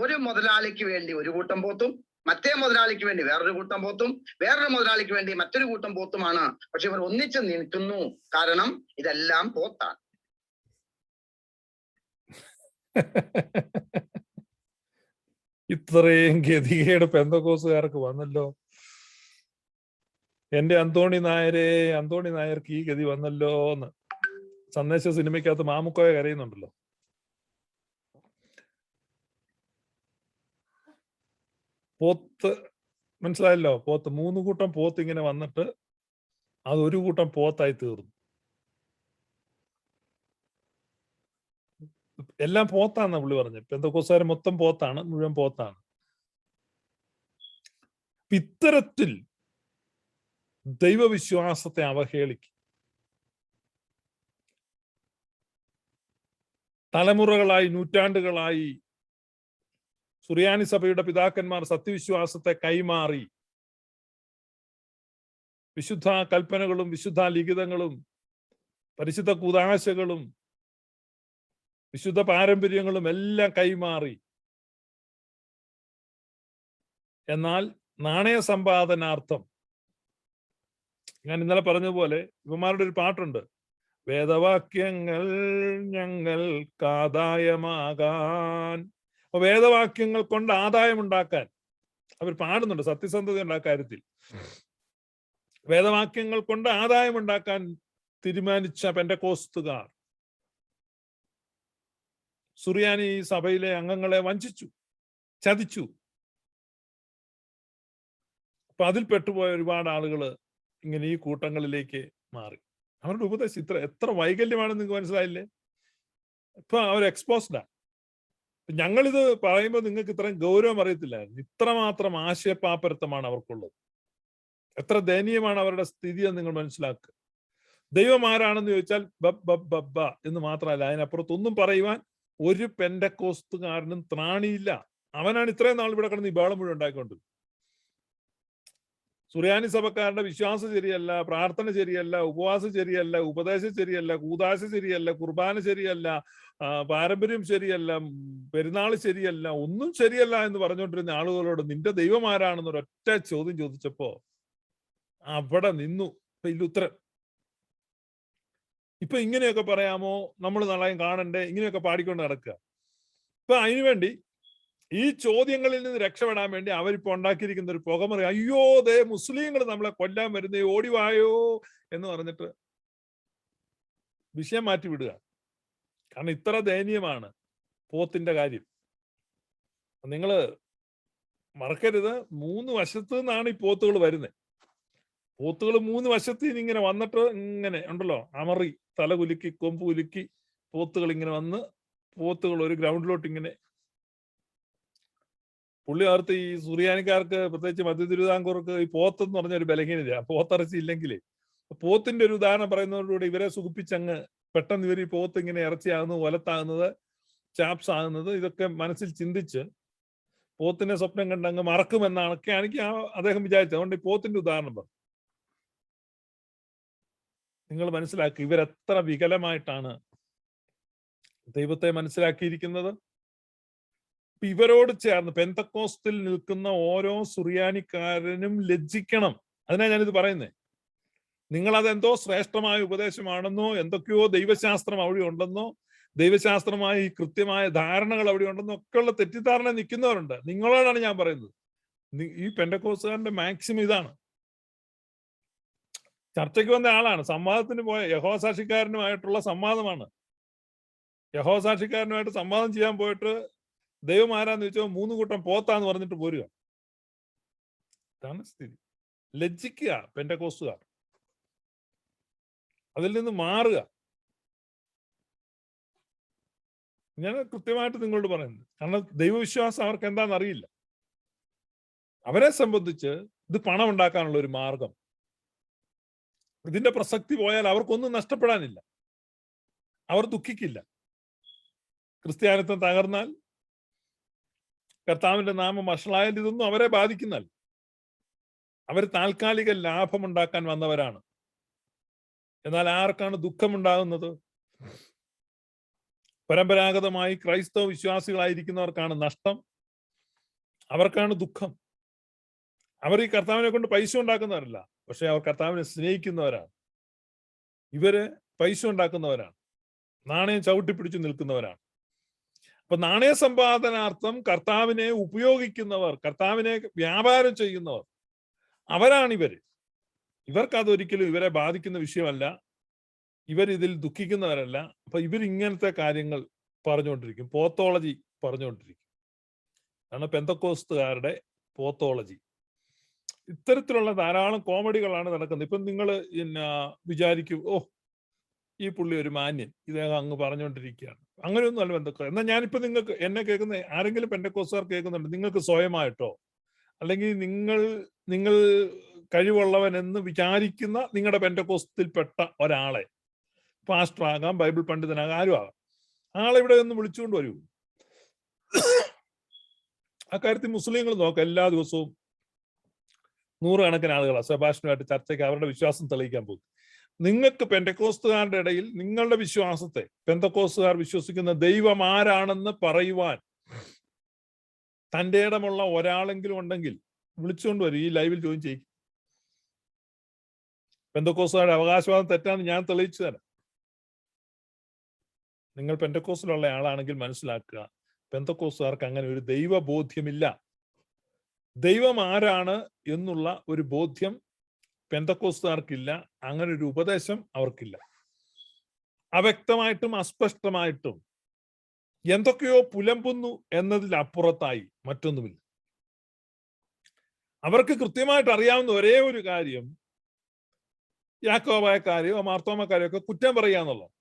ഒരു മുതലാളിക്ക് വേണ്ടി ഒരു കൂട്ടം പോത്തും, മറ്റേ മുതലാളിക്ക് വേണ്ടി വേറൊരു കൂട്ടം പോത്തും, വേറൊരു മുതലാളിക്ക് വേണ്ടി മറ്റൊരു കൂട്ടം പോത്തുമാണ്. പക്ഷെ ഇവർ ഒന്നിച്ച് നിൽക്കുന്നു. കാരണം ഇതെല്ലാം പോത്താണ്. ഇത്രയും ഗതികേട് പെന്തക്കോസ്തുകാർക്ക് വന്നല്ലോ. എന്റെ അന്തോണി നായർക്ക് ഈ ഗതി വന്നല്ലോ എന്ന് സന്ദേശ സിനിമയ്ക്കകത്ത് മാമുക്കോയ കരയുന്നുണ്ടല്ലോ. പോത്ത് മനസ്സിലായല്ലോ. പോത്ത് 3 കൂട്ടം പോത്ത് ഇങ്ങനെ വന്നിട്ട് അത് ഒരു കൂട്ടം പോത്തായി തീർന്നു. എല്ലാം പോത്താന്ന പുള്ളി പറഞ്ഞു. പെന്തക്കോസ്തുകാർ മൊത്തം പോത്താണ്, മുഴുവൻ പോത്താണ്. ഇത്തരത്തിൽ ദൈവവിശ്വാസത്തെ അവഹേളിക്കും. തലമുറകളായി, നൂറ്റാണ്ടുകളായി സുറിയാനി സഭയുടെ പിതാക്കന്മാർ സത്യവിശ്വാസത്തെ കൈമാറി വിശുദ്ധ കൽപ്പനകളും വിശുദ്ധ ലിഖിതങ്ങളും പരിശുദ്ധ കൂദാശകളും വിശുദ്ധ പാരമ്പര്യങ്ങളും എല്ലാം കൈമാറി. എന്നാൽ നാണയ സമ്പാദനാർത്ഥം, ഞാൻ ഇന്നലെ പറഞ്ഞതുപോലെ ഇവന്മാരുടെ ഒരു പാട്ടുണ്ട്, വേദവാക്യങ്ങൾ ഞങ്ങൾക്കാദായമാകാൻ. അപ്പൊ വേദവാക്യങ്ങൾ കൊണ്ട് ആദായം ഉണ്ടാക്കാൻ അവർ പാടുന്നുണ്ട്. സത്യസന്ധതയുടെ കാര്യത്തിൽ വേദവാക്യങ്ങൾ കൊണ്ട് ആദായം ഉണ്ടാക്കാൻ തീരുമാനിച്ച പെന്തക്കോസ്തുകാർ സുറിയാനി സഭയിലെ അംഗങ്ങളെ വഞ്ചിച്ചു, ചതിച്ചു. അപ്പൊ അതിൽ പെട്ടുപോയ ഒരുപാട് ആളുകൾ ഇങ്ങനെ ഈ കൂട്ടങ്ങളിലേക്ക് മാറി. അവരുടെ ഉപദേശം എത്ര വൈകല്യമാണെന്ന് നിങ്ങൾക്ക് മനസ്സിലായില്ലേ? ഇപ്പൊ അവർ എക്സ്പോസ്ഡാ. ഞങ്ങളിത് പറയുമ്പോൾ നിങ്ങൾക്ക് ഇത്രയും ഗൗരവം അറിയത്തില്ലായിരുന്നു. ഇത്രമാത്രം ആശയപാപ്പരത്വമാണ് അവർക്കുള്ളത്. എത്ര ദയനീയമാണ് അവരുടെ സ്ഥിതി എന്ന് നിങ്ങൾ മനസ്സിലാക്കുക. ദൈവം ആരാണെന്ന് ചോദിച്ചാൽ ബബ്ബ എന്ന് മാത്രമല്ല, അതിനപ്പുറത്തൊന്നും പറയുവാൻ ഒരു പെന്തക്കോസ്തുകാരനും ത്രാണിയില്ല. അവനാണ് ഇത്രയും നാൾ ഇവിടെ കിടന്ന് ഈ ബഹളം മുഴുവൻ ഉണ്ടാക്കിക്കൊണ്ട്. സുറിയാനി സഭക്കാരുടെ വിശ്വാസം ശരിയല്ല, പ്രാർത്ഥന ശരിയല്ല, ഉപവാസം ശരിയല്ല, ഉപദേശം ശരിയല്ല, കൂദാശ ശരിയല്ല, കുർബാന ശരിയല്ല, പാരമ്പര്യം ശരിയല്ല, പെരുന്നാൾ ശരിയല്ല, ഒന്നും ശരിയല്ല എന്ന് പറഞ്ഞുകൊണ്ടിരുന്ന ആളുകളോട് നിന്റെ ദൈവം ആരാണെന്ന് ഒരൊറ്റ ചോദ്യം ചോദിച്ചപ്പോ അവിടെ നിന്നു. ഇപ്പൊ ഇതിലുത്തരം. ഇപ്പൊ ഇങ്ങനെയൊക്കെ പറയാമോ, നമ്മൾ നാളെയും കാണണ്ടേ, ഇങ്ങനെയൊക്കെ പാടിക്കൊണ്ട് നടക്കുക. ഇപ്പൊ അതിനുവേണ്ടി ഈ ചോദ്യങ്ങളിൽ നിന്ന് രക്ഷപ്പെടാൻ വേണ്ടി അവരിപ്പോ ഉണ്ടാക്കിയിരിക്കുന്ന ഒരു പുകമറി, അയ്യോ ദേ മുസ്ലിങ്ങൾ നമ്മളെ കൊല്ലാൻ വരുന്നേ, ഓടിവായോ എന്ന് പറഞ്ഞിട്ട് വിഷയം മാറ്റി വിടുക. കാരണം ഇത്ര ദയനീയമാണ് പോത്തിന്റെ കാര്യം. നിങ്ങള് മറക്കരുത്, 3 വശത്ത് നിന്നാണ് ഈ പോത്തുകൾ വരുന്നത്. പോത്തുകൾ 3 വശത്ത് നിന്ന് ഇങ്ങനെ വന്നിട്ട് ഇങ്ങനെ ഉണ്ടല്ലോ, അമറി തല കുലുക്കി കൊമ്പ് കുലുക്കി പോത്തുകൾ ഇങ്ങനെ വന്ന്, പോത്തുകൾ ഒരു ഗ്രൗണ്ടിലോട്ട് ഇങ്ങനെ. പുള്ളി ഓർത്ത് ഈ സുറിയാനിക്കാർക്ക്, പ്രത്യേകിച്ച് മധ്യ തിരുവിതാംകൂർക്ക് ഈ പോത്തെന്ന് പറഞ്ഞ ഒരു ബലഹീനത. പോത്തിറച്ചി ഇല്ലെങ്കിലേ, പോത്തിന്റെ ഒരു ഉദാഹരണം പറയുന്നതോടുകൂടി ഇവരെ സുഖിപ്പിച്ചങ്ങ് പെട്ടെന്ന് ഇവർ ഈ പോത്ത് ഇങ്ങനെ ഇറച്ചിയാകുന്നത്, ഒലത്താകുന്നത്, ചാപ്സ് ആകുന്നത്, ഇതൊക്കെ മനസ്സിൽ ചിന്തിച്ച് പോത്തിനെ സ്വപ്നം കണ്ട് അങ്ങ് മറക്കുമെന്നാണൊക്കെയാണ് അദ്ദേഹം വിചാരിച്ചത്. അതുകൊണ്ട് ഈ പോത്തിന്റെ ഉദാഹരണം പറഞ്ഞു. നിങ്ങൾ മനസ്സിലാക്കി ഇവരെത്ര വികലമായിട്ടാണ് ദൈവത്തെ മനസ്സിലാക്കിയിരിക്കുന്നത്. ഇവരോട് ചേർന്ന് പെന്തക്കോസ്തിൽ നിൽക്കുന്ന ഓരോ സുറിയാനിക്കാരനും ലജ്ജിക്കണം. അതിനാ ഞാനിത് പറയുന്നത്. നിങ്ങളതെന്തോ ശ്രേഷ്ഠമായ ഉപദേശമാണെന്നോ, എന്തൊക്കെയോ ദൈവശാസ്ത്രം അവിടെ ഉണ്ടെന്നോ, ദൈവശാസ്ത്രമായി കൃത്യമായ ധാരണകൾ അവിടെ ഉണ്ടെന്നോ ഒക്കെയുള്ള തെറ്റിദ്ധാരണ നിൽക്കുന്നവരുണ്ട്. നിങ്ങളോടാണ് ഞാൻ പറയുന്നത്. ഈ പെന്തക്കോസ്തുകാരന്റെ മാക്സിമം ഇതാണ്. ചർച്ചയ്ക്ക് വന്ന ആളാണ്, സംവാദത്തിന് പോയ യഹോസാക്ഷിക്കാരനുമായിട്ടുള്ള സംവാദമാണ്. യഹോസാക്ഷിക്കാരനുമായിട്ട് സംവാദം ചെയ്യാൻ പോയിട്ട് ദൈവം ആരാന്ന് ചോദിച്ചോ 3 കൂട്ടം പോത്താന്ന് പറഞ്ഞിട്ട് പോരുക. ഇതാണ് സ്ഥിതി. ലജ്ജിക്കുക പെന്തക്കോസ്തുകാർ, അതിൽ നിന്ന് മാറുക. ഞാൻ കൃത്യമായിട്ട് നിങ്ങളോട് പറയുന്നത്. കാരണം ദൈവവിശ്വാസം അവർക്ക് എന്താണെന്ന് അറിയില്ല. അവരെ സംബന്ധിച്ച് ഇത് പണം ഉണ്ടാക്കാനുള്ള ഒരു മാർഗം. ഇതിന്റെ പ്രസക്തി പോയാൽ അവർക്കൊന്നും നഷ്ടപ്പെടാനില്ല. അവർ ദുഃഖിക്കില്ല. ക്രിസ്ത്യാനിത്വം തകർന്നാൽ, കർത്താവിന്റെ നാമം വഷളായാൽ ഇതൊന്നും അവരെ ബാധിക്കുന്നല്ല. അവർ താൽക്കാലിക ലാഭമുണ്ടാക്കാൻ വന്നവരാണ്. എന്നാൽ ആർക്കാണ് ദുഃഖമുണ്ടാകുന്നത്? പരമ്പരാഗതമായി ക്രൈസ്തവ വിശ്വാസികളായിരിക്കുന്നവർക്കാണ് നഷ്ടം. അവർക്കാണ് ദുഃഖം. അവർ ഈ കർത്താവിനെ കൊണ്ട് പൈസ ഉണ്ടാക്കുന്നവരല്ല, പക്ഷെ അവർ കർത്താവിനെ സ്നേഹിക്കുന്നവരാണ്. ഇവര് പൈസ ഉണ്ടാക്കുന്നവരാണ്, നാണയം ചവിട്ടിപ്പിടിച്ചു നിൽക്കുന്നവരാണ്. അപ്പൊ നാണയ സമ്പാദനാർത്ഥം കർത്താവിനെ ഉപയോഗിക്കുന്നവർ, കർത്താവിനെ വ്യാപാരം ചെയ്യുന്നവർ, അവരാണ് ഇവര്. ഇവർക്ക് അതൊരിക്കലും ഇവരെ ബാധിക്കുന്ന വിഷയമല്ല. ഇവരിതിൽ ദുഃഖിക്കുന്നവരല്ല. അപ്പൊ ഇവരിങ്ങനത്തെ കാര്യങ്ങൾ പറഞ്ഞുകൊണ്ടിരിക്കും, പോത്തോളജി പറഞ്ഞുകൊണ്ടിരിക്കും. അതാണ് പെന്തക്കോസ്തുകാരുടെ പോത്തോളജി. ഇത്തരത്തിലുള്ള ധാരാളം കോമഡികളാണ് നടക്കുന്നത്. ഇപ്പം നിങ്ങൾ വിചാരിക്കും, ഓ ഈ പുള്ളി ഒരു മാന്യൻ, ഇദ്ദേഹം അങ്ങ് പറഞ്ഞുകൊണ്ടിരിക്കുകയാണ്. അങ്ങനെയൊന്നും അല്ല പെന്തക്കോസ്ത്. എന്നാൽ ഞാനിപ്പോ നിങ്ങൾക്ക് എന്നെ കേൾക്കുന്ന ആരെങ്കിലും പെന്തക്കോസ്തുകാർ കേൾക്കുന്നുണ്ട്, നിങ്ങൾക്ക് സ്വയമായിട്ടോ അല്ലെങ്കിൽ നിങ്ങൾ കഴിവുള്ളവൻ എന്ന് വിചാരിക്കുന്ന നിങ്ങളുടെ പെന്തക്കോസ്തിൽപ്പെട്ട ഒരാളെ, പാസ്റ്റർ ആകാം, ബൈബിൾ പണ്ഡിതനാകാം, ആരും ആകാം, ആളെ ഇവിടെ ഒന്ന് വിളിച്ചുകൊണ്ട് വരൂ. അക്കാര്യത്തിൽ മുസ്ലിങ്ങൾ നോക്കാം, എല്ലാ ദിവസവും നൂറുകണക്കിന് ആളുകളാണ് സെബാസ്റ്റ്യനുമായിട്ട് ചർച്ചയ്ക്ക് അവരുടെ വിശ്വാസം തെളിയിക്കാൻ പോകും. നിങ്ങൾക്ക് പെന്തക്കോസ്തുകാരുടെ ഇടയിൽ നിങ്ങളുടെ വിശ്വാസത്തെ, പെന്തക്കോസ്തുകാർ വിശ്വസിക്കുന്ന ദൈവം ആരാണെന്ന് പറയുവാൻ തൻ്റെ ഇടമുള്ള ഒരാളെങ്കിലും ഉണ്ടെങ്കിൽ വിളിച്ചുകൊണ്ട് വരും. ഈ ലൈവിൽ ജോയിൻ ചെയ്യും. പെന്തക്കോസ്തുകാരുടെ അവകാശവാദം തെറ്റാന്ന് ഞാൻ തെളിയിച്ചു തരാം. നിങ്ങൾ പെന്തക്കോസ്തിലുള്ള ആളാണെങ്കിൽ മനസ്സിലാക്കുക, പെന്തക്കോസ്തുകാർക്ക് അങ്ങനെ ഒരു ദൈവബോധ്യമില്ല. ദൈവം ആരാണ് എന്നുള്ള ഒരു ബോധ്യം പെന്തക്കോസ്തുകാർക്കില്ല. അങ്ങനെ ഒരു ഉപദേശം അവർക്കില്ല. അവ്യക്തമായിട്ടും അസ്പഷ്ടമായിട്ടും എന്തൊക്കെയോ പുലമ്പുന്നു എന്നതിലപ്പുറത്തായി മറ്റൊന്നുമില്ല. അവർക്ക് കൃത്യമായിട്ട് അറിയാവുന്ന ഒരേ ഒരു കാര്യം, യാക്കോബായക്കാരെയോ മാർത്തോമക്കാരെയോ ഒക്കെ കുറ്റം പറയാന്നുള്ളത്.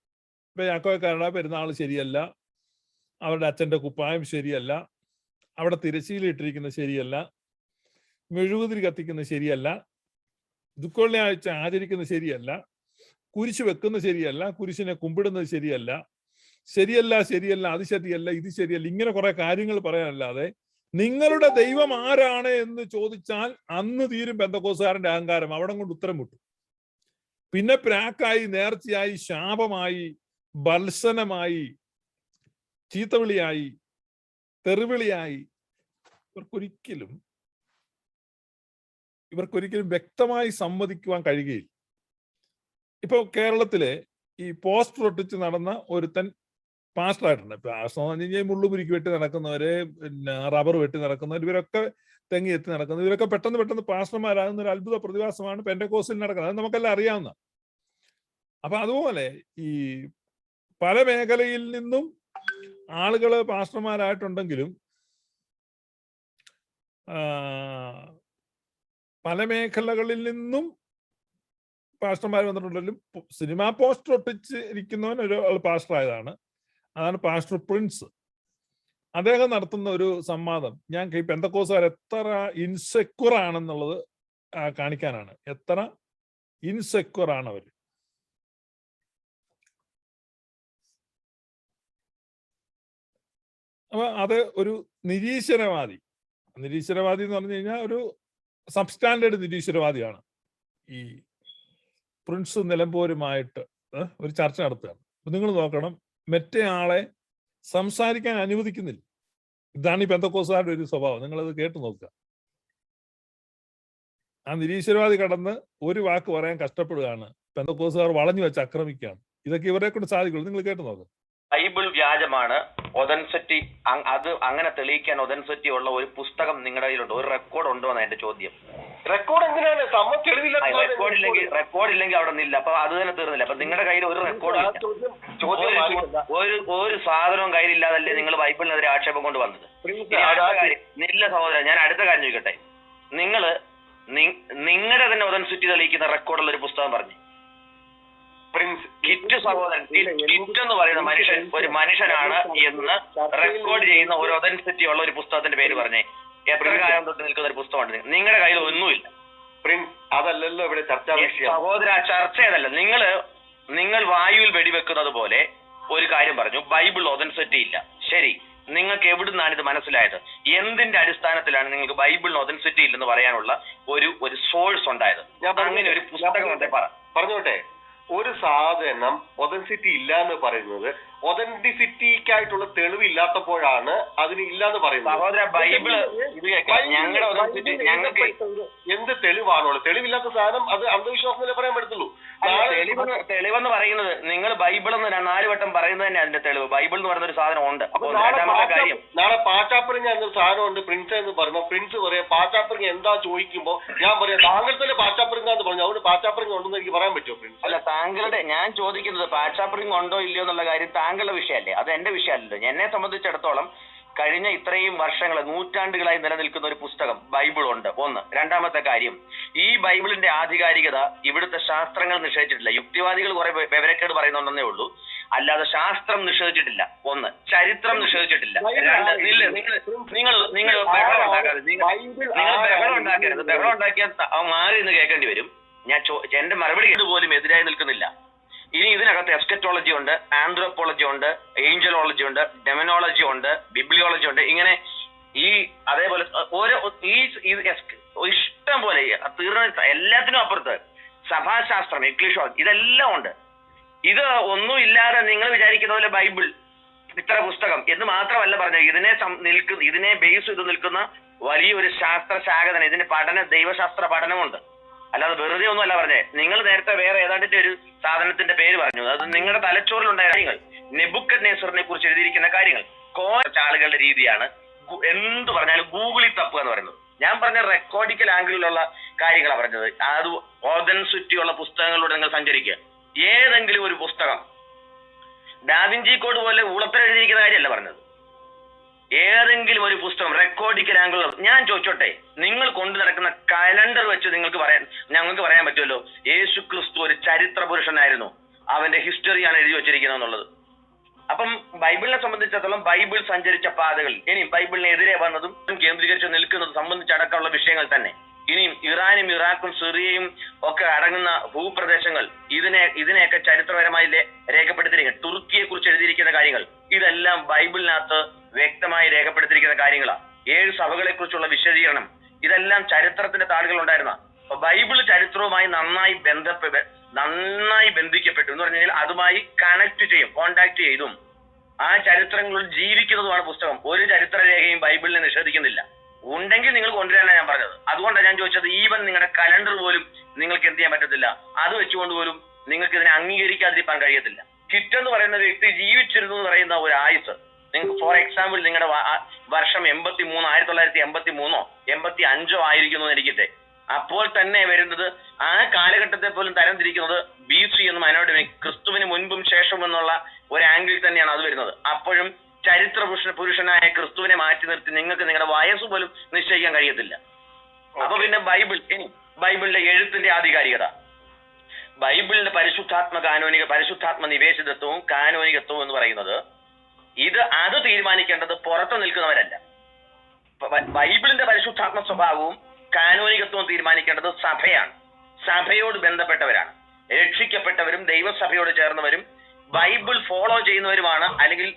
ഇപ്പൊ യാക്കോബക്കാരുടെ പെരുന്നാൾ ശരിയല്ല, അവരുടെ അച്ഛന്റെ കുപ്പായം ശരിയല്ല, അവിടെ തിരശ്ശീലിട്ടിരിക്കുന്നത് ശരിയല്ല, മെഴുകുതിരി കത്തിക്കുന്നത് ശരിയല്ല, ദുഃഖവെള്ളിയാഴ്ച ആചരിക്കുന്നത് ശരിയല്ല, കുരിശ് വെക്കുന്നത് ശരിയല്ല, കുരിശിനെ കുമ്പിടുന്നത് ശരിയല്ല, ശരിയല്ല ശരിയല്ല അത് ശരിയല്ല ഇത് ശരിയല്ല, ഇങ്ങനെ കുറെ കാര്യങ്ങൾ പറയാനല്ലാതെ നിങ്ങളുടെ ദൈവം ആരാണ് എന്ന് ചോദിച്ചാൽ അന്ന് തീരും പെന്തക്കോസ്തുകാരന്റെ അഹങ്കാരം. അവിടെ കൊണ്ട് ഉത്തരം മുട്ടും. പിന്നെ പ്രാക്കായി, നേർച്ചയായി, ശാപമായി, ബത്സനമായി, ചീത്തവിളിയായി, തെറിവിളിയായി ഇവർക്കൊരിക്കലും വ്യക്തമായി സമ്മതിക്കുവാൻ കഴിയുകയില്ല. ഇപ്പൊ കേരളത്തിലെ ഈ പോസ്റ്റർ ഒട്ടിച്ച് നടന്ന ഒരുത്തൻ പാസ്റ്ററായിട്ടുണ്ട്. പാസ്റ്റർ എന്ന് പറഞ്ഞാൽ മുള്ളുപുരിക്ക് വെട്ടി നടക്കുന്നവര്, പിന്നെ റബ്ബർ വെട്ടി നടക്കുന്നവർ, ഇവരൊക്കെ തെങ്ങി എത്തി നടക്കുന്നത്, ഇവരൊക്കെ പെട്ടെന്ന് പാസ്റ്റർമാരാകുന്ന ഒരു അത്ഭുത പ്രതിഭാസമാണ് പെന്തക്കോസ്തിൽ നടക്കുന്നത്. അത് നമുക്കെല്ലാം അറിയാവുന്ന. അപ്പൊ അതുപോലെ ഈ പല മേഖലയിൽ നിന്നും ആളുകൾ പാസ്റ്റർമാരായിട്ടുണ്ടെങ്കിലും പല മേഖലകളിൽ നിന്നും പാസ്റ്റർമാർ വന്നിട്ടുണ്ടെങ്കിലും സിനിമാ പോസ്റ്റർ ഒട്ടിച്ച് ഇരിക്കുന്നവൻ ഒരു പാസ്റ്റർ ആയതാണ്. അതാണ് പാസ്റ്റർ പ്രിൻസ്. അദ്ദേഹം നടത്തുന്ന ഒരു സംവാദം ഞാൻ പെന്തക്കോസ്തുകാർ എത്ര ഇൻസെക്യൂർ ആണെന്നുള്ളത് കാണിക്കാനാണ്. എത്ര ഇൻസെക്യൂർ ആണ് അവർ. അപ്പൊ അത് ഒരു നിരീശ്വരവാദി എന്ന് പറഞ്ഞു കഴിഞ്ഞാൽ ഒരു സബ്സ്റ്റാൻഡേർഡ് നിരീശ്വരവാദിയാണ്. ഈ പ്രിൻസ് നിലമ്പൂരുമായിട്ട് ഒരു ചർച്ച നടത്തുകയാണ്. അപ്പൊ നിങ്ങൾ നോക്കണം, മറ്റേ ആളെ സംസാരിക്കാൻ അനുവദിക്കുന്നില്ല. ഇതാണ് ഈ പെന്തക്കോസ്തുകാരുടെ ഒരു സ്വഭാവം. നിങ്ങളത് കേട്ടു നോക്കുക. ആ നിരീശ്വരവാദി കടന്ന് ഒരു വാക്ക് പറയാൻ കഷ്ടപ്പെടുകയാണ്. പെന്തക്കോസ്തുകാർ വളഞ്ഞു വെച്ച് ആക്രമിക്കുകയാണ്. ഇതൊക്കെ ഇവരെ കൊണ്ട് സാധിക്കുള്ളൂ. നിങ്ങൾ കേട്ടു നോക്കുക. ബൈബിൾ വ്യാജമാണ്, ഒതൻസിറ്റി അത് അങ്ങനെ തെളിയിക്കാൻ ഒതൻസിറ്റി ഉള്ള ഒരു പുസ്തകം നിങ്ങളുടെ കയ്യിലുണ്ട്, ഒരു റെക്കോർഡ് ഉണ്ടോ എന്നാണ് എന്റെ ചോദ്യം. റെക്കോർഡ് എന്തിനാണ്? റെക്കോർഡ് ഇല്ലെങ്കിൽ അവിടെ നിന്നില്ല. അപ്പൊ അത് തന്നെ തീർന്നില്ല. അപ്പൊ നിങ്ങളുടെ കയ്യിൽ ഒരു റെക്കോർഡ് ഒരു സാധനവും കയ്യിലില്ലാതല്ലേ നിങ്ങൾ ബൈബിളിനെതിരെ ആക്ഷേപം കൊണ്ട് വന്നത്? നില്ല സഹോദരൻ, ഞാൻ അടുത്ത കാര്യം ചോദിക്കട്ടെ. നിങ്ങളുടെ തന്നെ ഒതൻസിറ്റി തെളിയിക്കുന്ന റെക്കോർഡുള്ള ഒരു പുസ്തകം പറഞ്ഞു. പ്രിൻസ് കിറ്റ് സഹോദരൻ, കിറ്റ് എന്ന് പറയുന്ന മനുഷ്യൻ ഒരു മനുഷ്യനാണ് എന്ന് റെക്കോർഡ് ചെയ്യുന്ന ഒരു ഒതൻസിറ്റി ഉള്ള ഒരു പുസ്തകത്തിന്റെ പേര് പറഞ്ഞേ. എത്ര കാലം തൊട്ട് നിൽക്കുന്ന ഒരു പുസ്തകമാണ്? നിങ്ങളുടെ കയ്യിൽ ഒന്നുമില്ല. പ്രിൻസ്, അതല്ലല്ലോ ഇവിടെ ചർച്ചാ വിഷയം. സഹോദര, ചർച്ച ചെയ്തല്ല. നിങ്ങൾ വായുവിൽ വെടിവെക്കുന്നത് പോലെ ഒരു കാര്യം പറഞ്ഞു, ബൈബിൾ ഒതൻസിറ്റി ഇല്ല. ശരി, നിങ്ങൾക്ക് എവിടുന്നാണ് ഇത് മനസ്സിലായത്? എന്തിന്റെ അടിസ്ഥാനത്തിലാണ് നിങ്ങൾക്ക് ബൈബിളിന് ഒതൻസിറ്റി ഇല്ലെന്ന് പറയാനുള്ള ഒരു സോഴ്സ് ഉണ്ടായത്? അങ്ങനെ ഒരു പുസ്തകം പറഞ്ഞോട്ടെ. ഒരു സാധനം ഒതൻസിറ്റി ഇല്ല എന്ന് പറയുന്നത് ഒതന്റിസിറ്റിക്കായിട്ടുള്ള തെളിവ് ഇല്ലാത്തപ്പോഴാണ് അതിന് ഇല്ലാന്ന് പറയുന്നത്. സഹോദര, ബൈബിള് ഞങ്ങൾക്ക് എന്ത് തെളിവാണുള്ളത്? തെളിവില്ലാത്ത സാധനം അത് അന്ധവിശ്വാസം പറയാൻ പറ്റത്തുള്ളൂ. തെളിവെന്ന് പറയുന്നത് നിങ്ങൾ ബൈബിൾ എന്ന് 4 വട്ടം പറയുന്നത് തന്നെ അതിന്റെ തെളിവ്. ബൈബിൾ എന്ന് പറയുന്ന ഒരു സാധനം ഉണ്ട്. നാളെ പാച്ചാപ്പറിങ്ങ എന്നൊരു സാധനം ഉണ്ട് പ്രിൻസ് എന്ന് പറയുമ്പോൾ പ്രിൻസ് പറയാം പാച്ചാപ്പറിങ്ങ എന്താ ചോദിക്കുമ്പോ ഞാൻ പറയാം താങ്കൾ തന്നെ പാച്ചാപ്പറിങ്ങ എന്ന് പറഞ്ഞു. അതുകൊണ്ട് പാച്ചാപ്പറിങ്ങ ഉണ്ടെന്ന് എനിക്ക് പറയാൻ പറ്റുമോ പ്രിൻസ്? അല്ല, താങ്കളുടെ ഞാൻ ചോദിക്കുന്നത് പാച്ചാപ്പറിങ്ങ ഉണ്ടോ ഇല്ലയോ എന്നുള്ള കാര്യം താങ്കളുടെ വിഷയമല്ലേ, അത് എന്റെ വിഷയമല്ലല്ലോ. എന്നെ സംബന്ധിച്ചിടത്തോളം കഴിഞ്ഞ ഇത്രയും വർഷങ്ങൾ, നൂറ്റാണ്ടുകളായി നിലനിൽക്കുന്ന ഒരു പുസ്തകം ബൈബിൾ ഉണ്ട്. ഒന്ന്. രണ്ടാമത്തെ കാര്യം, ഈ ബൈബിളിന്റെ ആധികാരികത ഇവിടുത്തെ ശാസ്ത്രങ്ങൾ നിഷേധിച്ചിട്ടില്ല. യുക്തിവാദികൾ കുറെ വിവരക്കേട് പറയുന്നുണ്ടെന്നേ ഉള്ളൂ. അല്ലാതെ ശാസ്ത്രം നിഷേധിച്ചിട്ടില്ല. ഒന്ന്, ചരിത്രം നിഷേധിച്ചിട്ടില്ല. രണ്ട്, നിങ്ങൾ ബഹളം ഉണ്ടാക്കരുത്. നിങ്ങൾ ബഹളം ഉണ്ടാക്കരുത്. ബഹളം ഉണ്ടാക്കിയാൽ മാറി നിന്ന് കേൾക്കേണ്ടി വരും. എന്റെ മറുപടി ഇതുപോലും എതിരായി നിൽക്കുന്നില്ല. ഇനി ഇതിനകത്ത് എസ്കറ്റോളജി ഉണ്ട്, ആന്ത്രോപോളജി ഉണ്ട്, ഏഞ്ചലോളജി ഉണ്ട്, ഡെമനോളജി ഉണ്ട്, ബിബ്ലിയോളജി ഉണ്ട്. ഇങ്ങനെ അതേപോലെ ഓരോ ഇഷ്ടം പോലെ തീർന്ന എല്ലാത്തിനും അപ്പുറത്ത് സഭാശാസ്ത്രം, എക്ലീഷ്യോളജി, ഇതെല്ലാം ഉണ്ട്. ഇത് ഒന്നും ഇല്ലാതെ നിങ്ങൾ വിചാരിക്കുന്ന പോലെ ബൈബിൾ ഇത്ര പുസ്തകം എന്ന് മാത്രമല്ല പറഞ്ഞത്. ഇതിനെ ബേസ് ചെയ്ത് നിൽക്കുന്ന വലിയൊരു ശാസ്ത്രശാഖ തന്നെ, ഇതിന്റെ ദൈവശാസ്ത്ര പഠനമുണ്ട്. അല്ലാതെ വെറുതെ ഒന്നും അല്ല പറഞ്ഞേ. നിങ്ങൾ നേരത്തെ വേറെ ഏതാണ്ടിന്റെ ഒരു സാധനത്തിന്റെ പേര് പറഞ്ഞു, അത് നിങ്ങളുടെ തലച്ചോറിലുണ്ടായ കാര്യങ്ങൾ, നെബുക്കദ്നേസറിനെ കുറിച്ച് എഴുതിയിരിക്കുന്ന കാര്യങ്ങൾ. ആളുകളുടെ രീതിയാണ് എന്ത് പറഞ്ഞാലും ഗൂഗിളിൽ തപ്പുക എന്ന് പറയുന്നത്. ഞാൻ പറഞ്ഞ റെക്കോർഡിക്കൽ ആംഗിളിലുള്ള കാര്യങ്ങളാണ് പറഞ്ഞത്. അത് ഓതൻസിറ്റി ഉള്ള പുസ്തകങ്ങളിലൂടെ നിങ്ങൾ സഞ്ചരിക്കുക. ഏതെങ്കിലും ഒരു പുസ്തകം ഡാവിഞ്ചി കോഡ് പോലെ ഊളത്തിൽ എഴുതിയിരിക്കുന്ന കാര്യമല്ല പറഞ്ഞത്. ഏതെങ്കിലും ഒരു പുസ്തകം റെക്കോർഡിക്കൽ ആംഗിൾ. ഞാൻ ചോദിച്ചോട്ടെ, നിങ്ങൾ കൊണ്ടു നടക്കുന്ന കലണ്ടർ വെച്ച് ഞങ്ങൾക്ക് പറയാൻ പറ്റുമല്ലോ യേശു ക്രിസ്തു ഒരു ചരിത്ര പുരുഷനായിരുന്നു, അവന്റെ ഹിസ്റ്ററിയാണ് എഴുതി വെച്ചിരിക്കുന്നത് എന്നുള്ളത്. അപ്പം ബൈബിളിനെ സംബന്ധിച്ചിടത്തോളം ബൈബിൾ സഞ്ചരിച്ച പാതകൾ, ഇനി ബൈബിളിനെതിരെ വന്നതും കേന്ദ്രീകരിച്ച് നിൽക്കുന്നതും സംബന്ധിച്ചടക്കമുള്ള വിഷയങ്ങൾ തന്നെ. ഇനിയും ഇറാനും ഇറാഖും സിറിയയും ഒക്കെ അടങ്ങുന്ന ഭൂപ്രദേശങ്ങൾ, ഇതിനെയൊക്കെ ചരിത്രപരമായി രേഖപ്പെടുത്തിയിരിക്കുന്ന, തുർക്കിയെ കുറിച്ച് എഴുതിയിരിക്കുന്ന കാര്യങ്ങൾ, ഇതെല്ലാം ബൈബിളിനകത്ത് വ്യക്തമായി രേഖപ്പെടുത്തിയിരിക്കുന്ന കാര്യങ്ങളാണ്. 7 സഭകളെ കുറിച്ചുള്ള വിശദീകരണം, ഇതെല്ലാം ചരിത്രത്തിന്റെ താളുകൾ ഉണ്ടായിരുന്ന. അപ്പൊ ബൈബിൾ ചരിത്രവുമായി നന്നായി ബന്ധിക്കപ്പെട്ടു എന്ന് പറഞ്ഞു കഴിഞ്ഞാൽ അതുമായി കണക്ട് ചെയ്യും, കോണ്ടാക്ട് ചെയ്തും ആ ചരിത്രങ്ങളിൽ ജീവിക്കുന്നതുമാണ് പുസ്തകം. ഒരു ചരിത്രരേഖയും ബൈബിളിനെ നിഷേധിക്കുന്നില്ല. ഉണ്ടെങ്കിൽ നിങ്ങൾ കൊണ്ടുവരാനാണ് ഞാൻ പറഞ്ഞത്. അതുകൊണ്ടാണ് ഞാൻ ചോദിച്ചത്. ഈവൻ നിങ്ങളുടെ കലണ്ടർ പോലും നിങ്ങൾക്ക് എന്ത് ചെയ്യാൻ പറ്റത്തില്ല. അത് വെച്ചുകൊണ്ട് പോലും നിങ്ങൾക്ക് ഇതിനെ അംഗീകരിക്കാതിരിക്കാൻ കഴിയത്തില്ല. കിറ്റ് എന്ന് പറയുന്ന വ്യക്തി ജീവിച്ചിരുന്നു എന്ന് പറയുന്ന ഒരു ആയുസ്, നിങ്ങൾക്ക് ഫോർ എക്സാമ്പിൾ നിങ്ങളുടെ വർഷം 1983 85 ആയിരിക്കുന്നു എന്നിരിക്കട്ടെ, അപ്പോൾ തന്നെ വരുന്നത് ആ കാലഘട്ടത്തെ പോലും തരംതിരിക്കുന്നത് BC എന്നും അതിനോട് ക്രിസ്തുവിന് മുൻപും ശേഷവും എന്നുള്ള ഒരു ആംഗിളിൽ തന്നെയാണ് അത് വരുന്നത്. അപ്പോഴും ചരിത്ര പുരുഷനായ ക്രിസ്തുവിനെ മാറ്റി നിർത്തി നിങ്ങൾക്ക് നിങ്ങളുടെ വയസ്സ് പോലും നിശ്ചയിക്കാൻ കഴിയത്തില്ല. അപ്പൊ പിന്നെ ബൈബിളിന്റെ എഴുത്തിന്റെ ആധികാരികത, ബൈബിളിന്റെ പരിശുദ്ധാത്മ നിവേശിതത്വവും കാനോനികത്വവും എന്ന് പറയുന്നത് അത് തീരുമാനിക്കേണ്ടത് പുറത്തു നിൽക്കുന്നവരല്ല. ബൈബിളിന്റെ പരിശുദ്ധാത്മ സ്വഭാവവും കാനോനികത്വവും തീരുമാനിക്കേണ്ടത് സഭയാണ്, സഭയോട് ബന്ധപ്പെട്ടവരാണ്. രക്ഷിക്കപ്പെട്ടവരും ദൈവസഭയോട് ചേർന്നവരും ബൈബിൾ ഫോളോ ചെയ്യുന്നവരുമാണ്. അല്ലെങ്കിൽ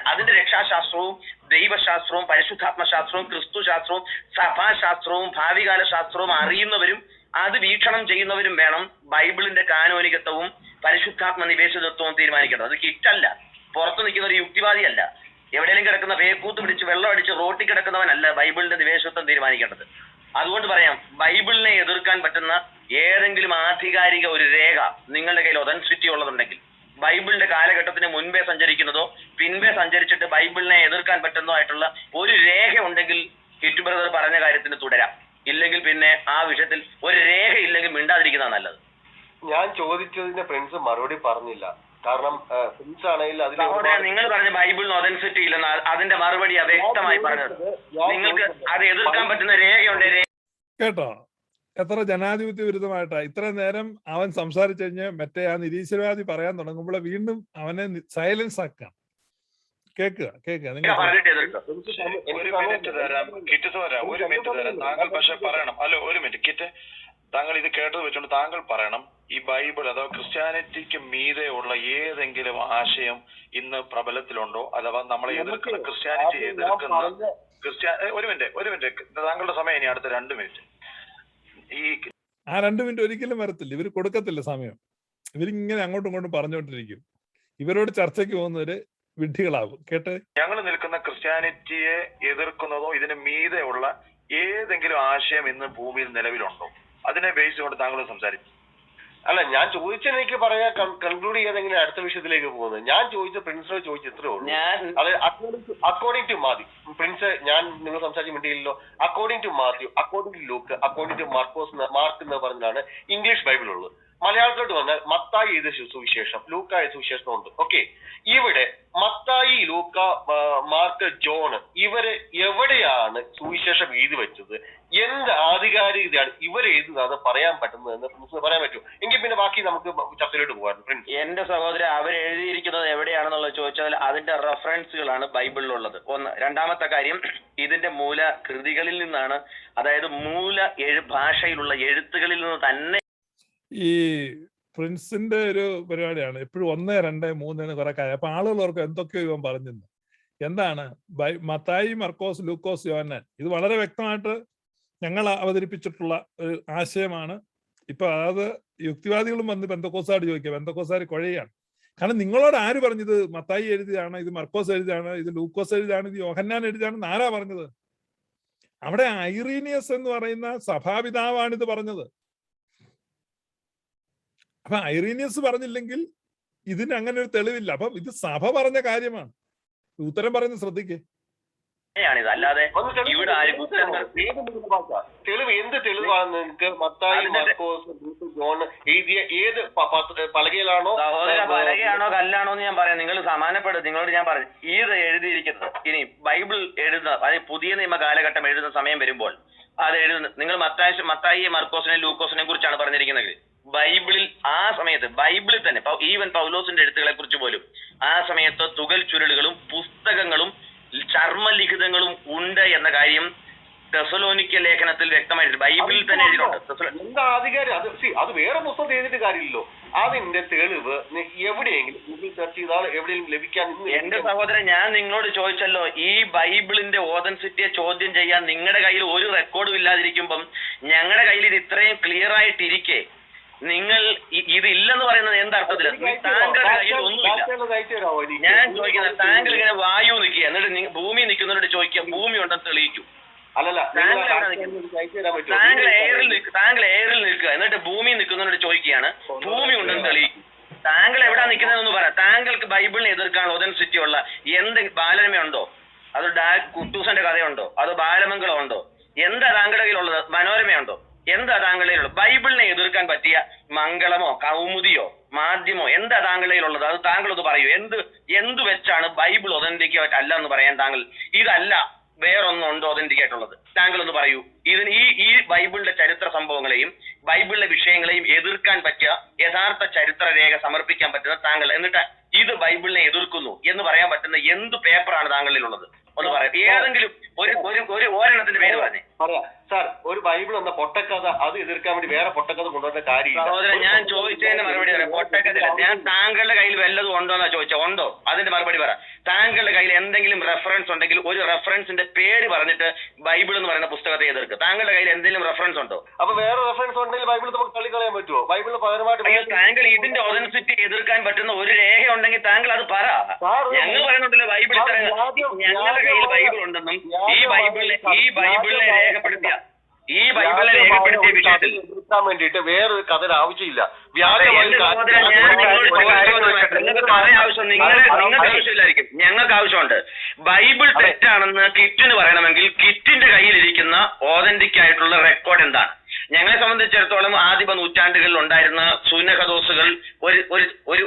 അതിന്റെ രക്ഷാശാസ്ത്രവും ദൈവശാസ്ത്രവും പരിശുദ്ധാത്മശാസ്ത്രവും ക്രിസ്തുശാസ്ത്രവും സഭാശാസ്ത്രവും ഭാവികാല ശാസ്ത്രവും അറിയുന്നവരും അത് വീക്ഷണം ചെയ്യുന്നവരും വേണം ബൈബിളിന്റെ കാനോനികത്വവും പരിശുദ്ധാത്മ നിവേശിതത്വവും തീരുമാനിക്കേണ്ടത്. അത് കിറ്റല്ല, പുറത്തു നിൽക്കുന്ന ഒരു യുക്തിവാദിയല്ല, എവിടെയെങ്കിലും കിടക്കുന്ന പേക്കൂത്ത് പിടിച്ച് വെള്ളം അടിച്ച് റോട്ടിൽ കിടക്കുന്നവനല്ല ബൈബിളിന്റെ നിവേശത്വം തീരുമാനിക്കേണ്ടത്. അതുകൊണ്ട് പറയാം, ബൈബിളിനെ എതിർക്കാൻ പറ്റുന്ന ഏതെങ്കിലും ആധികാരിക ഒരു രേഖ നിങ്ങളുടെ കയ്യിൽ ഒതൻസിറ്റി ഉള്ളതുണ്ടെങ്കിൽ, ബൈബിളിന്റെ കാലഘട്ടത്തിന് മുൻപേ സഞ്ചരിക്കുന്നതോ പിൻപേ സഞ്ചരിച്ചിട്ട് ബൈബിളിനെ എതിർക്കാൻ പറ്റുന്നതോ ആയിട്ടുള്ള ഒരു രേഖ ഉണ്ടെങ്കിൽ ഹിറ്റ് ബ്രദർ പറഞ്ഞ കാര്യത്തിന് തുടരാം. ഇല്ലെങ്കിൽ പിന്നെ ആ വിഷയത്തിൽ ഒരു രേഖ ഇല്ലെങ്കിൽ മിണ്ടാതിരിക്കുന്നതാണ് നല്ലത്. ഞാൻ ചോദിച്ചതിന്റെ പ്രിൻസ് മറുപടി പറഞ്ഞില്ല. കാരണം പ്രിൻസ് ആണെങ്കിൽ നിങ്ങൾ പറഞ്ഞ ബൈബിളിന് ഒതൻസിറ്റി ഇല്ലെന്ന് അതിന്റെ മറുപടി വ്യക്തമായി പറഞ്ഞത്. നിങ്ങൾക്ക് അത് എതിർക്കാൻ പറ്റുന്ന രേഖയുണ്ട്. കേട്ടോ, എത്ര ജനാധിപത്യ വിരുദ്ധമായിട്ടാ. ഇത്ര നേരം അവൻ സംസാരിച്ചു കഴിഞ്ഞ് മറ്റേ ആ നിരീശ്വരവാദി പറയാൻ തുടങ്ങുമ്പോൾ വീണ്ടും അവനെ സൈലൻസ് ആക്കാം. കേൾക്കുക. ഒരു മിനിറ്റ് തരാം കിറ്റ് തരാം, ഒരു മിനിറ്റ് തരാം. താങ്കൾ പക്ഷെ പറയണം. അല്ലോ, ഒരു മിനിറ്റ് കിറ്റ്, താങ്കൾ ഇത് കേട്ടത് വെച്ചുകൊണ്ട് താങ്കൾ പറയണം, ഈ ബൈബിൾ അഥവാ ക്രിസ്ത്യാനിറ്റിക്ക് മീതെ ഉള്ള ഏതെങ്കിലും ആശയം ഇന്ന് പ്രബലത്തിലുണ്ടോ, അഥവാ നമ്മളെ എതിർക്കുന്ന ക്രിസ്ത്യാനിറ്റി എതിർക്കുന്ന ഒരു മിനിറ്റ് താങ്കളുടെ സമയം ഇനി അടുത്ത 2 മിനിറ്റ്. ആ 2 മിനിറ്റ് ഒരിക്കലും വരത്തില്ല, ഇവർ കൊടുക്കത്തില്ല സമയം. ഇവരിങ്ങനെ അങ്ങോട്ടും ഇങ്ങോട്ടും പറഞ്ഞുകൊണ്ടിരിക്കും. ഇവരോട് ചർച്ചയ്ക്ക് പോകുന്നവര് വിഡ്ഢികളാവും. കേട്ടെ, ഞങ്ങൾ നിൽക്കുന്ന ക്രിസ്ത്യാനിറ്റിയെ എതിർക്കുന്നതോ ഇതിന് മീതെ ഉള്ള ഏതെങ്കിലും ആശയം ഇന്ന് ഭൂമിയിൽ നിലവിലുണ്ടോ, അതിനെ ബേസ് കൊണ്ട് താങ്കൾ സംസാരിച്ചു. അല്ല, ഞാൻ ചോദിച്ചെനിക്ക് പറയാൻ കൺക്ലൂഡ് ചെയ്യാൻ എങ്ങനെ അടുത്ത വിഷയത്തിലേക്ക് പോകുന്നത്. ഞാൻ ചോദിച്ച പ്രിൻസിനോട് ചോദിച്ചു ഇത്രേ ഉള്ളൂ. അത് അക്കോർഡിംഗ് ടു മാത്യു, പ്രിൻസ് ഞാൻ നിങ്ങൾ സംസാരിച്ച മിണ്ടിയില്ലല്ലോ. According to Matthew, according to Luke, according to Mark എന്ന് പറഞ്ഞാണ് ഇംഗ്ലീഷ് ബൈബിൾ ഉള്ളത്. മലയാളത്തിലോട്ട് വന്നാൽ മത്തായി എഴുതിയ സുവിശേഷം, ലൂക്ക എഴുതിയ സുവിശേഷം ഉണ്ട്. ഓക്കെ, ഇവിടെ മത്തായി, ലൂക്ക, മാർക്ക്, ജോണ് ഇവര് എവിടെയാണ് സുവിശേഷം എഴുതി വെച്ചത്, എന്ത് ആധികാരികതയാണ് ഇവർ എഴുതുന്നത് പറയാൻ പറ്റുന്നത് എന്ന് പ്രിൻസിന് പറയാൻ പറ്റും. എങ്കിൽ പിന്നെ ബാക്കി നമുക്ക് ചർച്ചയിലോട്ട് പോകാം. പ്രിൻസ്, എന്റെ സഹോദരൻ, അവരെഴുതിയിരിക്കുന്നത് എവിടെയാണെന്നുള്ളത് ചോദിച്ചാൽ അതിന്റെ റെഫറൻസുകളാണ് ബൈബിളിലുള്ളത്. ഒന്ന്. രണ്ടാമത്തെ കാര്യം, ഇതിന്റെ മൂല കൃതികളിൽ നിന്നാണ്, അതായത് ഭാഷയിലുള്ള എഴുത്തുകളിൽ നിന്ന് തന്നെ. ഈ പ്രിൻസിന്റെ ഒരു പരിപാടിയാണ് എപ്പോഴും 1, 2, 3 കുറെ കാര്യം. അപ്പൊ ആളുകളോർക്ക് എന്തൊക്കെയോ ഇവൻ പറഞ്ഞിരുന്നു. എന്താണ് മത്തായി, മർക്കോസ്, ലൂക്കോസ്, യോഹന്നാൻ, ഇത് വളരെ വ്യക്തമായിട്ട് ഞങ്ങൾ അവതരിപ്പിച്ചിട്ടുള്ള ഒരു ആശയമാണ്. ഇപ്പൊ അത് യുക്തിവാദികളും വന്ന് പെന്തക്കോസ്താട് ചോദിക്കുക, പെന്തക്കോസ്താർ കുഴയാണ്. കാരണം നിങ്ങളോട് ആര് പറഞ്ഞത് മത്തായി എഴുതിയാണ്, ഇത് മർക്കോസ് എഴുതിയാണ്, ഇത് ലൂക്കോസ് എഴുതിയാണ്, ഇത് യോഹന്നാൻ എഴുതിയാണെന്ന് ആരാ പറഞ്ഞത്? അവിടെ ഐറീനിയസ് എന്ന് പറയുന്ന സഭാപിതാവാണ് ഇത് പറഞ്ഞത്. അപ്പൊ ഐറീനിയസ് പറഞ്ഞില്ലെങ്കിൽ ഇതിന് അങ്ങനെ ഒരു തെളിവില്ല. അപ്പം ഇത് സഭ പറഞ്ഞ കാര്യമാണ്. ഉത്തരം പറയുന്നത് ശ്രദ്ധിക്കേ. അല്ലാതെ ഇവിടെ തെളിവ് എന്ത് തെളിവാണ് നിങ്ങൾക്ക്? മത്തായി, മാർക്കോസ്, ജോൺ എഴുതിയ ഏത് പലകയിലാണോ? സഹോദര, പലകയാണോ കല്ലാണോ എന്ന് ഞാൻ പറയാം. നിങ്ങൾ സമാനപ്പെടും. നിങ്ങളോട് ഞാൻ പറഞ്ഞു, ഇത് എഴുതിയിരിക്കുന്നത്. ഇനി ബൈബിൾ എഴുതുന്ന, അതായത് പുതിയ നിയമ കാലഘട്ടം എഴുതുന്ന സമയം വരുമ്പോൾ അത് എഴുതുന്നത് നിങ്ങൾ മത്തായി, മർക്കോസിനെ, ലൂക്കോസിനെ കുറിച്ചാണ് പറഞ്ഞിരിക്കുന്നത്. ബൈബിളിൽ ആ സമയത്ത്, ബൈബിളിൽ തന്നെ ഈവൻ പൗലോസിന്റെ എഴുത്തുകളെ കുറിച്ച് പോലും ആ സമയത്ത് തുകൽ ചുരുളുകളും പുസ്തകങ്ങളും ചർമ്മലിഖിതങ്ങളും ഉണ്ട് എന്ന കാര്യം തെസലോനിക്ക ലേഖനത്തിൽ വ്യക്തമായിട്ട് ബൈബിളിൽ തന്നെ എഴുതിയിട്ടുണ്ട്. എന്താ അധികാരം? അത് വേറെ പുസ്തകം എഴുതിയിട്ട് കാര്യമില്ലല്ലോ. അതിന്റെ തെളിവ് എവിടെയെങ്കിലും ഗൂഗിൾ സെർച്ച് ചെയ്താൽ എവിടെയെങ്കിലും ലഭിക്കാൻ? എന്റെ സഹോദരൻ, ഞാൻ നിങ്ങളോട് ചോദിച്ചല്ലോ, ഈ ബൈബിളിന്റെ ഓതൻസിറ്റിയെ ചോദ്യം ചെയ്യാൻ നിങ്ങളുടെ കയ്യിൽ ഒരു റെക്കോർഡും ഇല്ലാതിരിക്കുമ്പം ഞങ്ങളുടെ കയ്യിൽ ഇത് ഇത്രയും ക്ലിയർ ആയിട്ടിരിക്കെ നിങ്ങൾ ഇതില്ലെന്ന് പറയുന്നത് എന്തർത്ഥത്തില്ല? താങ്കളുടെ കയ്യിൽ ഒന്നുമില്ല. ഞാൻ ചോദിക്കുന്നത്, താങ്കൾ ഇങ്ങനെ വായു നിൽക്കുക, എന്നിട്ട് ഭൂമി നിൽക്കുന്നവരോട് ചോദിക്കുക ഭൂമി ഉണ്ടെന്ന് തെളിയിക്കൂ. താങ്കൾ എയറിൽ നിൽക്കുക, എന്നിട്ട് ഭൂമി നിൽക്കുന്നവരോട് ചോദിക്കുകയാണ് ഭൂമി ഉണ്ടെന്ന് തെളിയിക്കും. താങ്കൾ എവിടാ നിൽക്കുന്നതെന്ന് പറയാം. താങ്കൾക്ക് ബൈബിളിനെ എതിർക്കാൻ ഒതൻസിറ്റി ഉള്ള എന്തെങ്കിലും ബാലരമയുണ്ടോ? അത് കുട്ടൂസന്റെ കഥയുണ്ടോ? അത് ബാലമംഗളം ഉണ്ടോ? എന്താ താങ്കളുടെ കയ്യിലുള്ളത്? മനോരമയുണ്ടോ? എന്താ താങ്കളുടെ കയ്യിലുള്ളത്? ബൈബിളിനെ എതിർക്കാൻ പറ്റിയ മംഗളമോ കൗമുദിയോ മാധ്യമോ എന്താ താങ്കളുടെ കയ്യിലുള്ളത്? അത് താങ്കളൊന്ന് പറയൂ. എന്ത് വെച്ചാണ് ബൈബിൾ ഒതന്റിക്കേറ്റ് അല്ല എന്ന് പറയാൻ താങ്കൾ? ഇതല്ല വേറൊന്നുണ്ടോ ഒതന്റിക്കേറ്റ് ഉള്ളത്? താങ്കൾ ഒന്ന് പറയൂ. ഇതിന് ഈ ബൈബിളിന്റെ ചരിത്ര സംഭവങ്ങളെയും ബൈബിളിലെ വിഷയങ്ങളെയും എതിർക്കാൻ പറ്റിയ യഥാർത്ഥ ചരിത്ര രേഖ സമർപ്പിക്കാൻ പറ്റുന്ന താങ്കൾ, എന്നിട്ട് ഇത് ബൈബിളിനെ എതിർക്കുന്നു എന്ന് പറയാൻ പറ്റുന്ന എന്ത് പേപ്പറാണ് താങ്കളിലുള്ളത്? ഒന്ന് പറയാം. ഏതെങ്കിലും ഒരെണ്ണത്തിന്റെ പേര് പറഞ്ഞേ. പറയാം സാർ. ഒരു ബൈബിൾ എന്ന പൊട്ടക്കഥ, അത് എതിർക്കാൻ വേണ്ടി വേറെ പൊട്ടക്കഥ കൊണ്ടുവന്ന കാര്യമില്ല. സഹോദരൻ, ഞാൻ ചോദിച്ചതിന്റെ മറുപടി പറയാം. പൊട്ടക്കഥയില്ല. ഞാൻ താങ്കളുടെ കയ്യിൽ വല്ലതും ഉണ്ടോ എന്നാ ചോദിച്ചോ. ഉണ്ടോ? അതിന്റെ മറുപടി പറ. താങ്കളുടെ കയ്യിൽ എന്തെങ്കിലും റെഫറൻസ് ഉണ്ടെങ്കിൽ ഒരു റെഫറൻസിന്റെ പേര് പറഞ്ഞിട്ട് ബൈബിൾ എന്ന് പറയുന്ന പുസ്തകത്തെ എതിർക്കുക. താങ്കളുടെ കയ്യിൽ എന്തെങ്കിലും റെഫറൻസ് ഉണ്ടോ? അപ്പൊ വേറെ റെഫറൻസ് ഉണ്ടെങ്കിൽ ബൈബിൾ നമുക്ക് തള്ളിക്കളയാൻ പറ്റുമോ? ബൈബിളിന് പകരമായിട്ട് താങ്കൾ ഇതിന്റെ ഒതൻസിറ്റി എതിർക്കാൻ പറ്റുന്ന ഒരു രേഖ ഉണ്ടെങ്കിൽ താങ്കൾ അത് പറ. ഞങ്ങൾ പറയുന്നുണ്ടല്ലോ ബൈബിൾ, ഞങ്ങളുടെ കയ്യിൽ ബൈബിൾ ഉണ്ടെന്നും ഈ ബൈബിളിനെ രേഖപ്പെടുത്തിയ വിഷയത്തിൽ എതിർക്കാൻ വേണ്ടിയിട്ട് വേറൊരു കഥയുടെ ആവശ്യമില്ല. നിങ്ങൾക്ക് ആവശ്യമില്ലായിരിക്കും, ഞങ്ങൾക്ക് ആവശ്യമുണ്ട്. ബൈബിൾ തെറ്റാണെന്ന് കിറ്റിന് പറയണമെങ്കിൽ കിറ്റിന്റെ കയ്യിലിരിക്കുന്ന ഓതന്റിക് ആയിട്ടുള്ള റെക്കോർഡ് എന്താണ്? ഞങ്ങളെ സംബന്ധിച്ചിടത്തോളം ആദിമ നൂറ്റാണ്ടുകളിൽ ഉണ്ടായിരുന്ന സുന്നഹദോസുകൾ ഒരു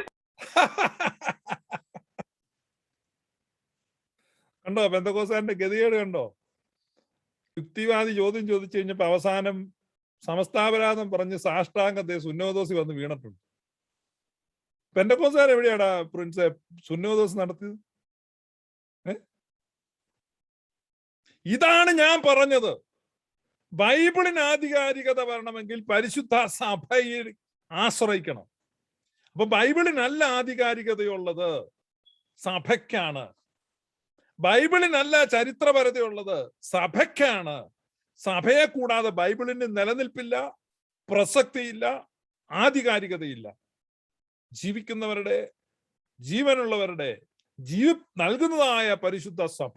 കണ്ടോ പെന്തക്കോസ്താന്റെ ഗതികേട് കണ്ടോ? യുക്തിവാദി ചോദ്യം ചോദിച്ചു കഴിഞ്ഞപ്പോ അവസാനം സമസ്താപരാധം പറഞ്ഞ് സാഷ്ടാംഗത്തെ സുന്നോദോസി വന്ന് വീണിട്ടുണ്ട്. പെന്തക്കോസ്താൻ എവിടെയാടാ പ്രിൻസ് സുന്നോദോസ് നടത്തിയത്? ഇതാണ് ഞാൻ പറഞ്ഞത്. ബൈബിളിന് ആധികാരികത വരണമെങ്കിൽ പരിശുദ്ധ സഭയെ ആശ്രയിക്കണം. അപ്പൊ ബൈബിളിനല്ല ആധികാരികതയുള്ളത്, സഭയ്ക്കാണ്. ബൈബിളിനല്ല ചരിത്രപരതയുള്ളത്, സഭയ്ക്കാണ്. സഭയെ കൂടാതെ ബൈബിളിന് നിലനിൽപ്പില്ല, പ്രസക്തിയില്ല, ആധികാരികതയില്ല. ജീവിക്കുന്നവരുടെ, ജീവനുള്ളവരുടെ നൽകുന്നതായ പരിശുദ്ധ സഭ.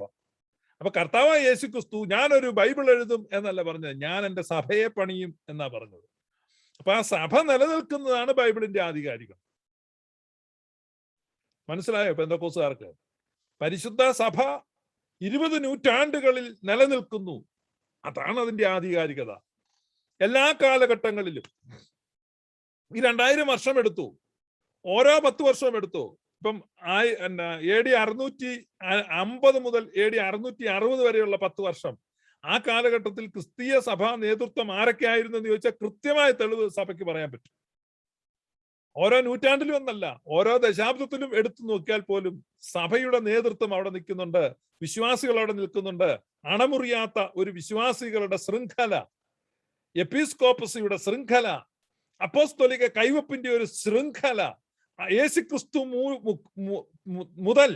അപ്പൊ കർത്താവായ യേശുക്രിസ്തു ഞാനൊരു ബൈബിൾ എഴുതും എന്നല്ല പറഞ്ഞത്, ഞാൻ എൻ്റെ സഭയെ പണിയും എന്നാ പറഞ്ഞത്. അപ്പൊ ആ സഭ നിലനിൽക്കുന്നതാണ് ബൈബിളിന്റെ ആധികാരികം. മനസ്സിലായോ പെന്തക്കോസ്തുകാർക്ക്? പരിശുദ്ധ സഭ 20 നൂറ്റാണ്ടുകളിൽ നിലനിൽക്കുന്നു, അതാണ് അതിന്റെ ആധികാരികത. എല്ലാ കാലഘട്ടങ്ങളിലും ഈ 2000 വർഷം എടുത്തു, ഓരോ 10 വർഷവും എടുത്തു. ഇപ്പം AD 650 മുതൽ AD 660 വരെയുള്ള 10 വർഷം, ആ കാലഘട്ടത്തിൽ ക്രിസ്തീയ സഭാ നേതൃത്വം ആരൊക്കെ ആയിരുന്നു എന്ന് ചോദിച്ചാൽ കൃത്യമായ തെളിവ് സഭയ്ക്ക് പറയാൻ പറ്റും. ഓരോ നൂറ്റാണ്ടിലും എന്നല്ല, ഓരോ ദശാബ്ദത്തിലും എടുത്തു നോക്കിയാൽ പോലും സഭയുടെ നേതൃത്വം അവിടെ നിൽക്കുന്നുണ്ട്, വിശ്വാസികൾ അവിടെ നിൽക്കുന്നുണ്ട്. അണമുറിയാത്ത ഒരു വിശ്വാസികളുടെ ശൃംഖല, എപ്പിസ്കോപ്പസിയുടെ ശൃംഖല, അപ്പോസ്തോലിക കൈവപ്പിന്റെ ഒരു ശൃംഖല യേശുക്രിസ്തു മുതൽ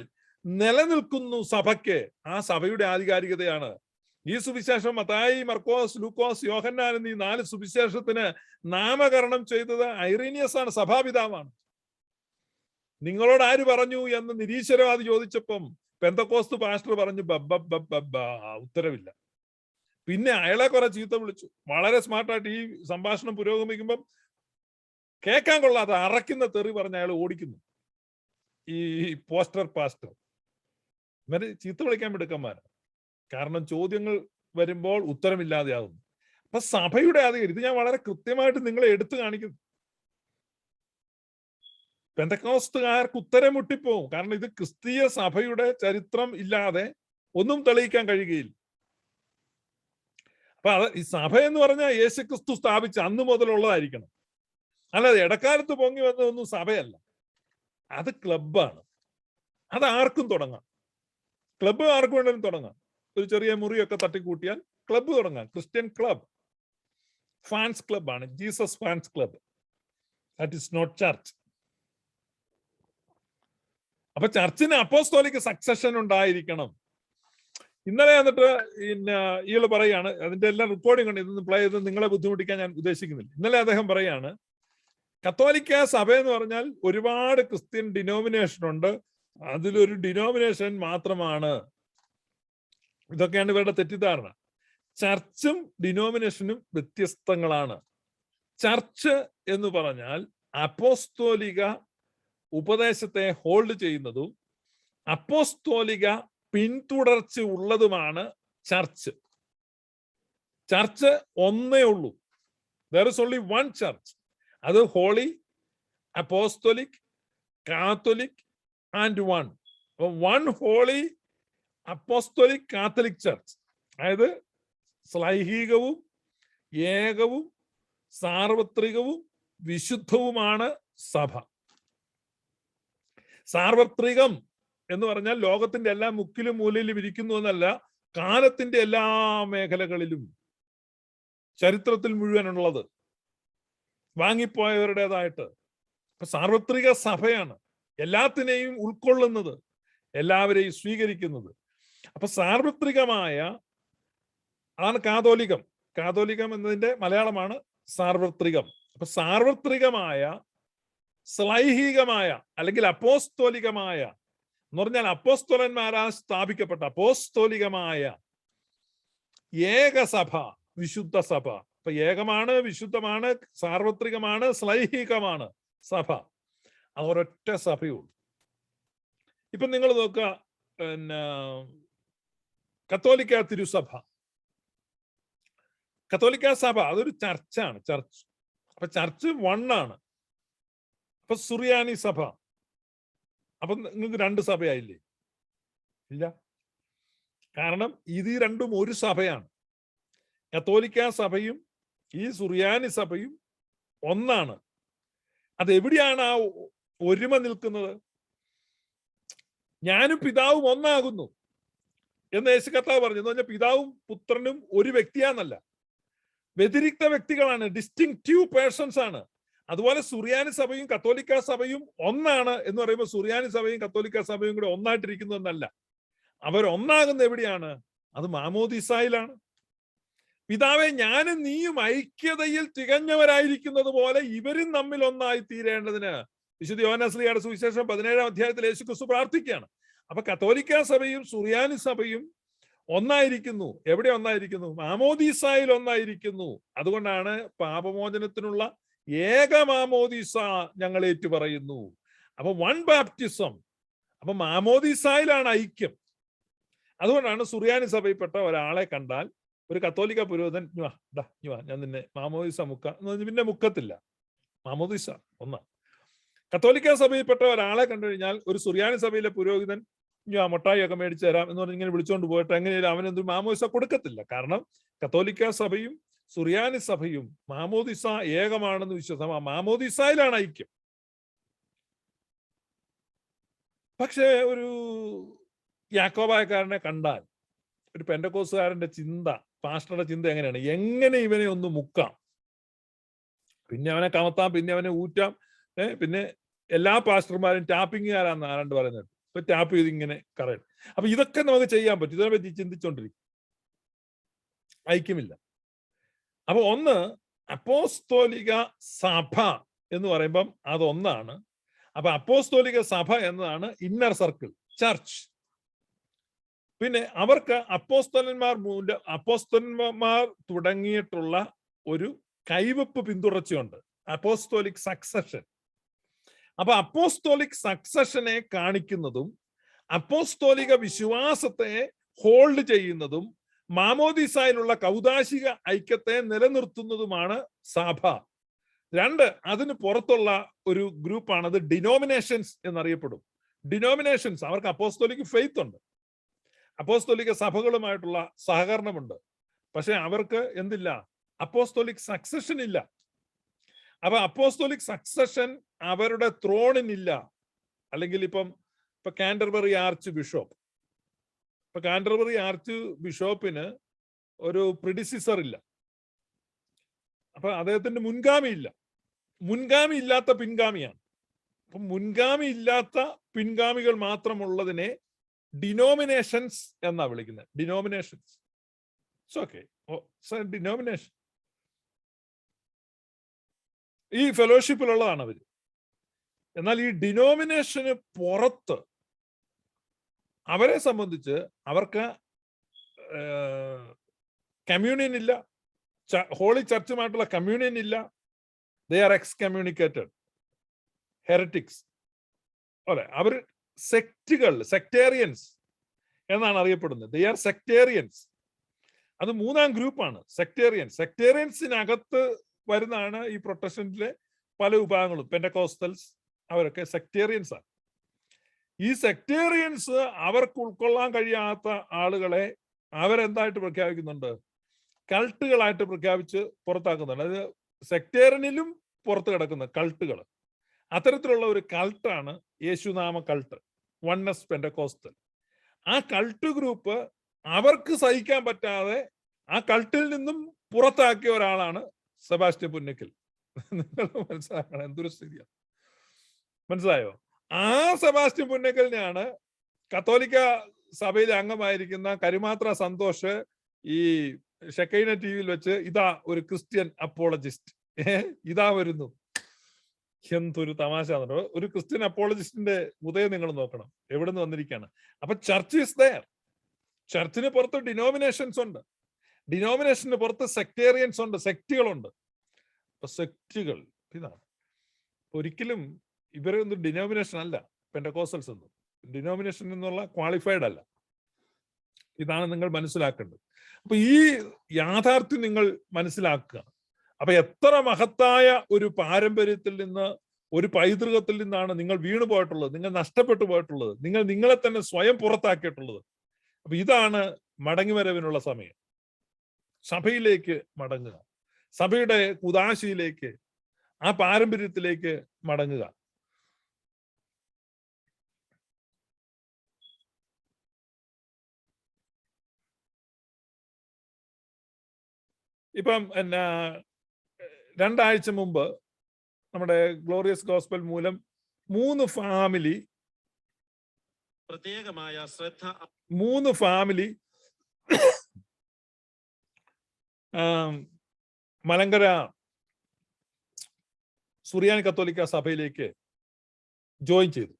നിലനിൽക്കുന്നു സഭയ്ക്ക്. ആ സഭയുടെ ആധികാരികതയാണ് ഈ സുവിശേഷം. മത്തായി, മർക്കോസ്, ലൂക്കോസ്, യോഹന്നാൻ എന്നീ 4 സുവിശേഷത്തിന് നാമകരണം ചെയ്തത് ഐറീനിയസ് ആണ്, സഭാപിതാവാണ്. നിങ്ങളോട് ആര് പറഞ്ഞു എന്ന് നിരീശ്വരവാദി ചോദിച്ചപ്പം പെന്തക്കോസ്ത് പാസ്റ്റർ പറഞ്ഞു ഉത്തരവില്ല. പിന്നെ അയാളെ കുറെ ചീത്ത വിളിച്ചു. വളരെ സ്മാർട്ടായിട്ട് ഈ സംഭാഷണം പുരോഗമിക്കുമ്പം കേൾക്കാൻ കൊള്ളാതെ അറയ്ക്കുന്ന തെറി പറഞ്ഞ് അയാൾ ഓടിക്കുന്നു. ഈ പോസ്റ്റർ പാസ്റ്റർ ഇവര് ചീത്ത വിളിക്കാൻ മിടുക്കന്മാരാണ്. കാരണം ചോദ്യങ്ങൾ വരുമ്പോൾ ഉത്തരമില്ലാതെയാകുന്നു. അപ്പൊ സഭയുടെ അധികാരം ഇത് ഞാൻ വളരെ കൃത്യമായിട്ട് നിങ്ങളെ എടുത്തു കാണിക്കുന്നു. പെന്തക്കോസ്തുകാർക്ക് ഉത്തരം മുട്ടിപ്പോവും. കാരണം ഇത് ക്രിസ്തീയ സഭയുടെ ചരിത്രം ഇല്ലാതെ ഒന്നും തെളിയിക്കാൻ കഴിയുകയില്ല. അപ്പൊ ഈ സഭ എന്ന് പറഞ്ഞാൽ യേശുക്രിസ്തു സ്ഥാപിച്ച അന്ന് മുതലുള്ളതായിരിക്കണം. അല്ലാതെ ഇടക്കാലത്ത് പൊങ്ങി വന്നതൊന്നും സഭയല്ല, അത് ക്ലബാണ്. അത് ആർക്കും തുടങ്ങാം. ക്ലബ്ബ് ആർക്ക് വേണമെങ്കിലും തുടങ്ങാം. ഒരു ചെറിയ മുറിയൊക്കെ തട്ടിക്കൂട്ടിയാൽ ക്ലബ്ബ് തുടങ്ങാം. ക്രിസ്ത്യൻ ക്ലബ്, ഫാൻസ് ക്ലബാണ്, Jesus fans club. That is not church. അപ്പൊ ചർച്ചിന് അപ്പോസ്തോലിക് സക്സഷൻ ഉണ്ടായിരിക്കണം. ഇന്നലെ എന്നിട്ട് പിന്നെ ഇയാള് പറയാണ്, അതിന്റെ എല്ലാം റെക്കോർഡിംഗ് ഉണ്ട്, ഇതൊന്നും പ്ലേ ചെയ്ത് നിങ്ങളെ ബുദ്ധിമുട്ടിക്കാൻ ഞാൻ ഉദ്ദേശിക്കുന്നില്ല. ഇന്നലെ അദ്ദേഹം പറയാണ്, കത്തോലിക്ക സഭ എന്ന് പറഞ്ഞാൽ ഒരുപാട് ക്രിസ്ത്യൻ ഡിനോമിനേഷൻ ഉണ്ട്, അതിലൊരു ഡിനോമിനേഷൻ മാത്രമാണ്. ഇതൊക്കെയാണ് ഇവരുടെ തെറ്റിദ്ധാരണ. ചർച്ചും ഡിനോമിനേഷനും വ്യത്യസ്തങ്ങളാണ്. ചർച്ച് എന്ന് പറഞ്ഞാൽ അപ്പോസ്തോലിക ഉപദേശത്തെ ഹോൾഡ് ചെയ്യുന്നതും അപ്പോസ്തോലിക പിന്തുടർച്ച ഉള്ളതുമാണ് ചർച്ച്. ചർച്ച് ഒന്നേ ഉള്ളൂ. there is only one church. അത് holy, apostolic, catholic and one. One holy apostolic catholic church, അതായത് ശ്ലൈഹികവും ഏകവും സാർവത്രികവും വിശുദ്ധവുമാണ് സഭ. സാർവത്രികം എന്ന് പറഞ്ഞാൽ ലോകത്തിന്റെ എല്ലാ മുക്കിലും മൂലയിലും ഇരിക്കുന്നു എന്നല്ല, കാലത്തിന്റെ എല്ലാ മേഖലകളിലും ചരിത്രത്തിൽ മുഴുവനുള്ളത്, വാങ്ങിപ്പോയവരുടേതായിട്ട്. അപ്പൊ സാർവത്രിക സഭയാണ്, എല്ലാത്തിനെയും ഉൾക്കൊള്ളുന്നത്, എല്ലാവരെയും സ്വീകരിക്കുന്നത്. അപ്പൊ സാർവത്രികമായ, അതാണ് കാതോലികം. കാതോലികം എന്നതിന്റെ മലയാളമാണ് സാർവത്രികം. അപ്പൊ സാർവത്രികമായ, ശ്ലൈഹികമായ അല്ലെങ്കിൽ അപ്പോസ്തോലികമായ എന്ന് പറഞ്ഞാൽ അപ്പോസ്തോലന്മാരാൽ സ്ഥാപിക്കപ്പെട്ട അപ്പോസ്തോലികമായ ഏകസഭ, വിശുദ്ധ സഭ. അപ്പൊ ഏകമാണ്, വിശുദ്ധമാണ്, സാർവത്രികമാണ്, ശ്ലൈഹികമാണ് സഭ. ആ ഒരൊറ്റ സഭയുള്ളൂ. ഇപ്പൊ നിങ്ങൾ നോക്കുക, പിന്നെ കത്തോലിക്ക തിരുസഭ, കത്തോലിക്ക സഭ അതൊരു ചർച്ചാണ്, ചർച്ച്. അപ്പൊ ചർച്ച് വണ്ണാണ്. അപ്പൊ സുറിയാനി സഭ, അപ്പൊ നിങ്ങൾക്ക് 2 സഭയായില്ലേ? ഇല്ല. കാരണം ഇത് രണ്ടും ഒരു സഭയാണ്. കത്തോലിക്ക സഭയും ഈ സുറിയാനി സഭയും ഒന്നാണ്. അതെവിടെയാണ് ആ ഒരുമ നിൽക്കുന്നത്? ഞാനും പിതാവും ഒന്നാകുന്നു എന്ന് യേശു കർത്താവ് പറഞ്ഞു. എന്ന് പറഞ്ഞാൽ പിതാവും പുത്രനും ഒരു വ്യക്തിയാന്നല്ല, വ്യതിരിക്ത വ്യക്തികളാണ്, ഡിസ്റ്റിങ്ക്റ്റീവ് പേഴ്സൺസ് ആണ്. അതുപോലെ സുറിയാനി സഭയും കത്തോലിക്ക സഭയും ഒന്നാണ് എന്ന് പറയുമ്പോൾ സുറിയാനി സഭയും കത്തോലിക്ക സഭയും കൂടെ ഒന്നായിട്ടിരിക്കുന്നു എന്നല്ല. അവരൊന്നാകുന്ന എവിടെയാണ്? അത് മാമോദീസായിലാണ്. പിതാവെ, ഞാനും നീയും ഐക്യതയിൽ തികഞ്ഞവരായിരിക്കുന്നത് പോലെ ഇവരും തമ്മിൽ ഒന്നായി തീരേണ്ടതിന് വിശുദ്ധ യോഹന്നാൻ ശ്ലീഹയുടെ സുവിശേഷം 17-ാം അധ്യായത്തിൽ യേശുക്രിസ്തു പ്രാർത്ഥിക്കുകയാണ്. അപ്പൊ കത്തോലിക്ക സഭയും സുറിയാനി സഭയും ഒന്നായിരിക്കുന്നു. എവിടെ ഒന്നായിരിക്കുന്നു? മാമോദീസായിൽ ഒന്നായിരിക്കുന്നു. അതുകൊണ്ടാണ് പാപമോചനത്തിനുള്ള ഏക മാമോദീസ ഞങ്ങൾ ഏറ്റുപറയുന്നു. അപ്പൊ വൺ ബാപ്റ്റിസം. അപ്പൊ മാമോദീസായിലാണ് ഐക്യം. അതുകൊണ്ടാണ് സുറിയാനി സഭയിൽപ്പെട്ട ഒരാളെ കണ്ടാൽ ഒരു കത്തോലിക്ക പുരോഹിതൻ ഞാൻ നിന്നെ മാമോദീസ മുക്ക എന്ന് പറഞ്ഞ് പിന്നെ മുക്കത്തില്ല. മാമോദീസ ഒന്നാ. കത്തോലിക്ക സഭയിൽപ്പെട്ട ഒരാളെ കണ്ടു കഴിഞ്ഞാൽ ഒരു സുറിയാനി സഭയിലെ പുരോഹിതൻ ഞാൻ മുട്ടായി ഒക്കെ മേടിച്ചു തരാം എന്ന് പറഞ്ഞ് ഇങ്ങനെ വിളിച്ചുകൊണ്ട് പോയിട്ട് എങ്ങനെയാലും അവനെന്ത് മാമോദിസ കൊടുക്കത്തില്ല. കാരണം കത്തോലിക്ക സഭയും സുറിയാനി സഭയും മാമോദിസ ഏകമാണെന്ന് വിശ്വസം. മാമോദിസയിലാണ് ഐക്യം. പക്ഷേ ഒരു യാക്കോബായക്കാരനെ കണ്ടാൽ, ഒരു പെന്തക്കോസ്തുകാരന്റെ ചിന്ത, പാസ്റ്ററുടെ ചിന്ത എങ്ങനെയാണ്? എങ്ങനെ ഇവനെ ഒന്ന് മുക്കാം, പിന്നെ അവനെ കമത്താം, പിന്നെ അവനെ ഊറ്റാം. പിന്നെ എല്ലാ പാസ്റ്റർമാരും ടാപ്പിങ്ങുകാരാന്ന് ആരാണ്ട് പറയുന്നത്. ഇപ്പൊ ടാപ്പ് ചെയ്ത് ഇങ്ങനെ കറയും. അപ്പൊ ഇതൊക്കെ നമുക്ക് ചെയ്യാൻ പറ്റും. ഇതിനെപ്പറ്റി ചിന്തിച്ചോണ്ടിരിക്കും. ഐക്യമില്ല. അപ്പൊ ഒന്ന്, അപ്പോസ്തോലിക സഭ എന്ന് പറയുമ്പം അതൊന്നാണ്. അപ്പൊ അപ്പോസ്തോലിക സഭ എന്നതാണ് ഇന്നർ സർക്കിൾ, ചർച്ച്. പിന്നെ അവർക്ക് അപ്പോസ്തലന്മാർ തുടങ്ങിയിട്ടുള്ള ഒരു കൈവെപ്പ് പിന്തുടർച്ചയുണ്ട്, അപ്പോസ്തോലിക് സക്സഷൻ. അപ്പൊ അപ്പോസ്തോലിക് സക്സഷനെ കാണിക്കുന്നതും അപ്പോസ്തോലിക വിശ്വാസത്തെ ഹോൾഡ് ചെയ്യുന്നതും മാമോദിസായിലുള്ള കൗദാശിക ഐക്യത്തെ നിലനിർത്തുന്നതുമാണ് സഭ. രണ്ട്, അതിന് പുറത്തുള്ള ഒരു ഗ്രൂപ്പാണത് ഡിനോമിനേഷൻസ് എന്നറിയപ്പെടും. ഡിനോമിനേഷൻസ്, അവർക്ക് അപ്പോസ്തോലിക് ഫെയ്ത്ത് ഉണ്ട്, അപ്പോസ്തോലിക സഭകളുമായിട്ടുള്ള സഹകരണമുണ്ട്. പക്ഷെ അവർക്ക് എന്തില്ല? അപ്പോസ്തോലിക് സക്സഷൻ ഇല്ല. അപ്പൊ അപ്പോസ്തോലിക് സക്സഷൻ അവരുടെ ത്രോണിനില്ല. അല്ലെങ്കിൽ ഇപ്പൊ കാൻറ്റർബറി ആർച്ച് ബിഷപ്പ്, കാൻറ്റർബറി ആർച്ച് ബിഷപ്പിന് ഒരു പ്രിഡിസിസർ ഇല്ല. അപ്പൊ അദ്ദേഹത്തിന്റെ മുൻഗാമി ഇല്ല. മുൻഗാമി ഇല്ലാത്ത പിൻഗാമിയാണ്. അപ്പൊ മുൻഗാമി ഇല്ലാത്ത പിൻഗാമികൾ മാത്രമുള്ളതിനെ ഡിനോമിനേഷൻസ് എന്നാ വിളിക്കുന്നത്. ഡിനോമിനേഷൻസ്. ഓക്കെ, ഡിനോമിനേഷൻ ഈ ഫെലോഷിപ്പിലുള്ളതാണ് അവര്. എന്നാൽ ഈ ഡിനോമിനേഷന് പുറത്ത് അവരെ സംബന്ധിച്ച് അവർക്ക് കമ്മ്യൂണിയൻ ഇല്ല, ഹോളി ചർച്ചുമായിട്ടുള്ള കമ്മ്യൂണിയൻ ഇല്ല. They are excommunicated heretics. അല്ലെ, അവർ സെക്റ്റുകൾ, സെക്ടേറിയൻസ് എന്നാണ് അറിയപ്പെടുന്നത്. They are sectarians. അത് മൂന്നാം ഗ്രൂപ്പാണ് സെക്ടേറിയൻസ്. സെക്ടേറിയൻസിനകത്ത് വരുന്നതാണ് ഈ പ്രൊട്ടസ്റ്റന്റിലെ പല വിഭാഗങ്ങളും. പെന്റക്കോസ്റ്റൽസ്, അവരൊക്കെ സെക്ടേറിയൻസ് ആണ്. ഈ സെക്ടേറിയൻസ് അവർക്ക് ഉൾക്കൊള്ളാൻ കഴിയാത്ത ആളുകളെ അവരെന്തായിട്ട് പ്രഖ്യാപിക്കുന്നുണ്ട്? കൾട്ടുകളായിട്ട് പ്രഖ്യാപിച്ച് പുറത്താക്കുന്നുണ്ട്. അത് സെക്ടേറിയനിലും പുറത്ത് കിടക്കുന്ന കൾട്ടുകൾ. അത്തരത്തിലുള്ള ഒരു കൾട്ടാണ് യേശുനാമ കൾട്ട്, വൺനെസ് പെന്റക്കോസ്റ്റൽ. ആ കൾട്ട് ഗ്രൂപ്പ് അവർക്ക് സഹിക്കാൻ പറ്റാതെ ആ കൾട്ടിൽ നിന്നും പുറത്താക്കിയ ഒരാളാണ് സെബാസ്റ്റ്യൻ പുന്നക്കൽ. നിങ്ങൾ മനസ്സിലാക്കണം എന്തൊരു സ്ഥിതിയാണ്. മനസ്സിലായോ? ആ സെബാസ്റ്റ്യൻ പുന്നക്കലിനെയാണ് കത്തോലിക്ക സഭയിലെ അംഗമായിരിക്കുന്ന കരുമാത്ര സന്തോഷ് ഈ ഷെക്കൈന ടി വിയിൽ വെച്ച് ഇതാ ഒരു ക്രിസ്ത്യൻ അപ്പോളജിസ്റ്റ്, ഇതാ വരുന്നു. എന്തൊരു തമാശ. ഒരു ക്രിസ്ത്യൻ അപ്പോളജിസ്റ്റിന്റെ ഉദയം നിങ്ങൾ നോക്കണം, എവിടെ നിന്ന് വന്നിരിക്കുകയാണ്. അപ്പൊ ചർച്ച് ഈസ് ദയർ. ചർച്ചിന് പുറത്ത് ഡിനോമിനേഷൻസ് ഉണ്ട്, ഡിനോമിനേഷന് പുറത്ത് സെക്ടേറിയൻസ് ഉണ്ട്, സെക്റ്റുകളുണ്ട്. അപ്പൊ സെക്റ്റുകൾ ഇതാണ്. ഒരിക്കലും ഇവരൊന്നും ഡിനോമിനേഷൻ അല്ല പെന്റക്കോസ്റ്റൽസ് ഒന്നും. ഡിനോമിനേഷൻ എന്നുള്ള ക്വാളിഫൈഡ് അല്ല. ഇതാണ് നിങ്ങൾ മനസ്സിലാക്കേണ്ടത്. അപ്പൊ ഈ യാഥാർത്ഥ്യം നിങ്ങൾ മനസ്സിലാക്കുക. അപ്പൊ എത്ര മഹത്തായ ഒരു പാരമ്പര്യത്തിൽ നിന്ന്, ഒരു പൈതൃകത്തിൽ നിന്നാണ് നിങ്ങൾ വീണു പോയിട്ടുള്ളത്, നിങ്ങൾ നഷ്ടപ്പെട്ടു പോയിട്ടുള്ളത്, നിങ്ങൾ നിങ്ങളെ തന്നെ സ്വയം പുറത്താക്കിയിട്ടുള്ളത്. അപ്പൊ ഇതാണ് മടങ്ങിവരവിനുള്ള സമയം. സഭയിലേക്ക് മടങ്ങുക, സഭയുടെ കുദാശയിലേക്ക്, ആ പാരമ്പര്യത്തിലേക്ക് മടങ്ങുക. ഇപ്പം എന്നാ 2 ആഴ്ച മുമ്പ് നമ്മുടെ ഗ്ലോറിയസ് ഗോസ്പൽ മൂലം 3 ഫാമിലി പ്രത്യേകമായ ശ്രദ്ധ 3 ഫാമിലി മലങ്കര സുറിയാനി കത്തോലിക്ക സഭയിലേക്ക് ജോയിൻ ചെയ്തു.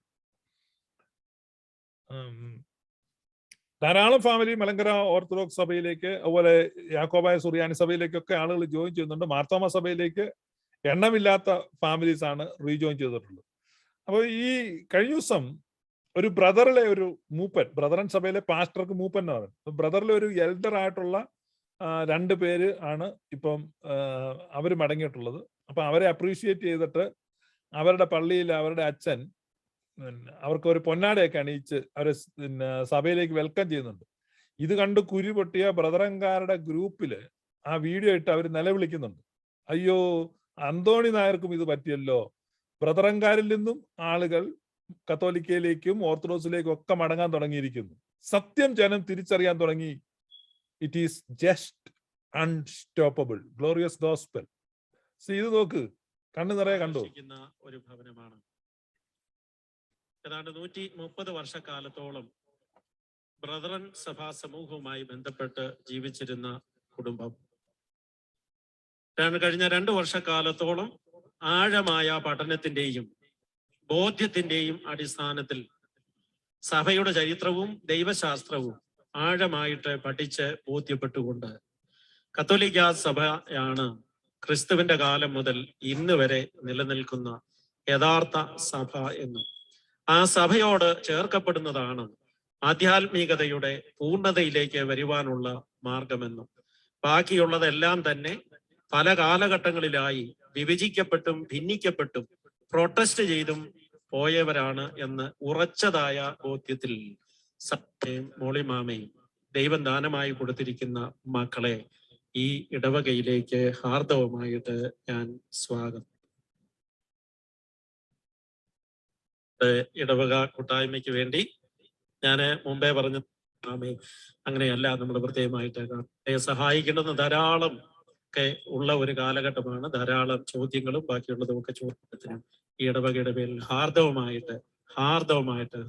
ധാരാളം ഫാമിലി മലങ്കര ഓർത്തഡോക്സ് സഭയിലേക്ക്, അതുപോലെ യാക്കോബായ സുറിയാനി സഭയിലേക്കൊക്കെ ആളുകൾ ജോയിൻ ചെയ്യുന്നുണ്ട്. മാർത്തോമ സഭയിലേക്ക് എണ്ണമില്ലാത്ത ഫാമിലീസ് ആണ് റീജോയിൻ ചെയ്തിട്ടുള്ളത്. അപ്പോൾ ഈ കഴിഞ്ഞ ദിവസം ഒരു ബ്രദറിലെ ഒരു മൂപ്പൻ, ബ്രദറൻ സഭയിലെ പാസ്റ്റർക്ക് മൂപ്പൻ എന്ന് പറയുന്നത്, ബ്രദറിലെ ഒരു എൽഡർ ആയിട്ടുള്ള 2 പേര് ആണ് ഇപ്പം അവർ മടങ്ങിയിട്ടുള്ളത്. അപ്പൊ അവരെ അപ്രീഷിയേറ്റ് ചെയ്തിട്ട് അവരുടെ പള്ളിയിൽ അവരുടെ അച്ഛൻ അവർക്ക് ഒരു പൊന്നാടയൊക്കെ അണിയിച്ച് അവരെ സഭയിലേക്ക് വെൽക്കം ചെയ്യുന്നുണ്ട്. ഇത് കണ്ട് കുരു പൊട്ടിയ ബ്രദറൻകാരുടെ ഗ്രൂപ്പില് ആ വീഡിയോ ഇട്ട് അവർ നിലവിളിക്കുന്നുണ്ട്, അയ്യോ അന്തോണി നായർക്കും ഇത് പറ്റിയല്ലോ. ബ്രദറൻകാരിൽ നിന്നും ആളുകൾ കത്തോലിക്കയിലേക്കും ഓർത്തഡോക്സിലേക്കും ഒക്കെ മടങ്ങാൻ തുടങ്ങിയിരിക്കുന്നു. സത്യം ജനം തിരിച്ചറിയാൻ തുടങ്ങി. It is just unstoppable glorious gospel. ഇത് നോക്ക്, കണ്ണു നിറയെ കണ്ടു. ഒരു ഭവനമാണ്. ഏതാണ്ട് 130 വർഷക്കാലത്തോളം ബ്രദറൻ സഭാ സമൂഹവുമായി ബന്ധപ്പെട്ട് ജീവിച്ചിരുന്ന കുടുംബം കഴിഞ്ഞ 2 വർഷക്കാലത്തോളം ആഴമായ പഠനത്തിന്റെയും ബോധ്യത്തിന്റെയും അടിസ്ഥാനത്തിൽ സഭയുടെ ചരിത്രവും ദൈവശാസ്ത്രവും ആഴമായിട്ട് പഠിച്ച് ബോധ്യപ്പെട്ടുകൊണ്ട് കത്തോലിക്ക സഭയാണ് ക്രിസ്തുവിന്റെ കാലം മുതൽ ഇന്ന് വരെ നിലനിൽക്കുന്ന യഥാർത്ഥ സഭ എന്നും ആ സഭയോട് ചേർക്കപ്പെടുന്നതാണ് ആധ്യാത്മികതയുടെ പൂർണ്ണതയിലേക്ക് വരുവാനുള്ള മാർഗമെന്നും ബാക്കിയുള്ളതെല്ലാം തന്നെ പല കാലഘട്ടങ്ങളിലായി വിഭജിക്കപ്പെട്ടും ഭിന്നിക്കപ്പെട്ടും പ്രൊട്ടസ്റ്റ് ചെയ്തും പോയവരാണ് എന്ന് ഉറച്ചതായ ബോധ്യത്തിൽ സഭയും മോളിമാമയും ദൈവം ദാനമായി കൊടുത്തിരിക്കുന്ന മക്കളെ ഈ ഇടവകയിലേക്ക് ഹാർദവമായിട്ട് ഞാൻ സ്വാഗതം. ഇടവക കൂട്ടായ്മയ്ക്ക് വേണ്ടി ഞാൻ മുമ്പേ പറഞ്ഞു അങ്ങനെയല്ല, നമ്മൾ പ്രത്യേകമായിട്ട് സഹായിക്കേണ്ടുന്ന ധാരാളം ഒക്കെ ഉള്ള ഒരു കാലഘട്ടമാണ്. ധാരാളം ചോദ്യങ്ങളും ബാക്കിയുള്ളതും ഒക്കെ ചോദ്യത്തിനും ഈ ഇടവകയുടെ പേരിൽ ഹാർദവമായിട്ട്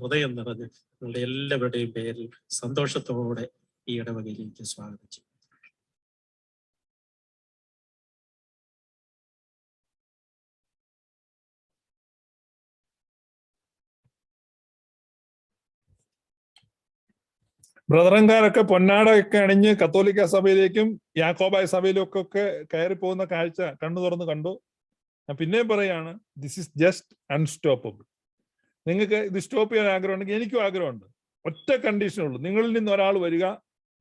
ഹൃദയം നിറഞ്ഞ് നിങ്ങളുടെ എല്ലാവരുടെയും പേരിൽ സന്തോഷത്തോടെ ഈ ഇടവകയിലേക്ക് സ്വാഗതം ചെയ്യും. ബ്രദറൻകാരൊക്കെ പൊന്നാടയൊക്കെ അണിഞ്ഞ് കത്തോലിക്ക സഭയിലേക്കും യാക്കോബായ സഭയിലേക്കും ഒക്കെ കയറി പോകുന്ന കാഴ്ച കണ്ണു തുറന്ന് കണ്ടു. ഞാൻ പിന്നെയും പറയാണ്, ദിസ് ഈസ് ജസ്റ്റ് അൺസ്റ്റോപ്പബിൾ. നിങ്ങൾക്ക് ഇത് സ്റ്റോപ്പ് ചെയ്യാൻ ആഗ്രഹം ഉണ്ടെങ്കിൽ എനിക്കും ആഗ്രഹമുണ്ട്. ഒറ്റ കണ്ടീഷനേ ഉള്ളൂ, നിങ്ങളിൽ നിന്ന് ഒരാൾ വരിക,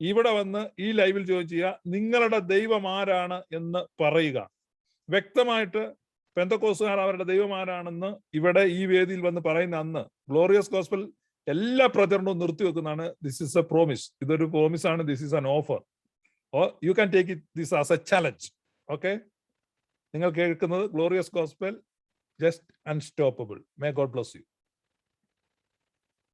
ഇവിടെ വന്ന് ഈ ലൈവിൽ ജോയിൻ ചെയ്യുക, നിങ്ങളുടെ ദൈവം ആരാണ് എന്ന് പറയുക. വ്യക്തമായിട്ട് പെന്തക്കോസ്തുകാർ അവരുടെ ദൈവം ആരാണെന്ന് ഇവിടെ ഈ വേദിയിൽ വന്ന് പറയുന്ന അന്ന് ഗ്ലോറിയസ് ഗോസ്പൽ എല്ലാ പ്രചരണവും നിർത്തിവെക്കുന്നതാണ്. This is a promise. ഇതൊരു പ്രോമിസ് ആണ്. This is an offer. You can take it this as a challenge. Okay, നിങ്ങൾ കേൾക്കുന്നത് glorious gospel, just unstoppable. May God bless U.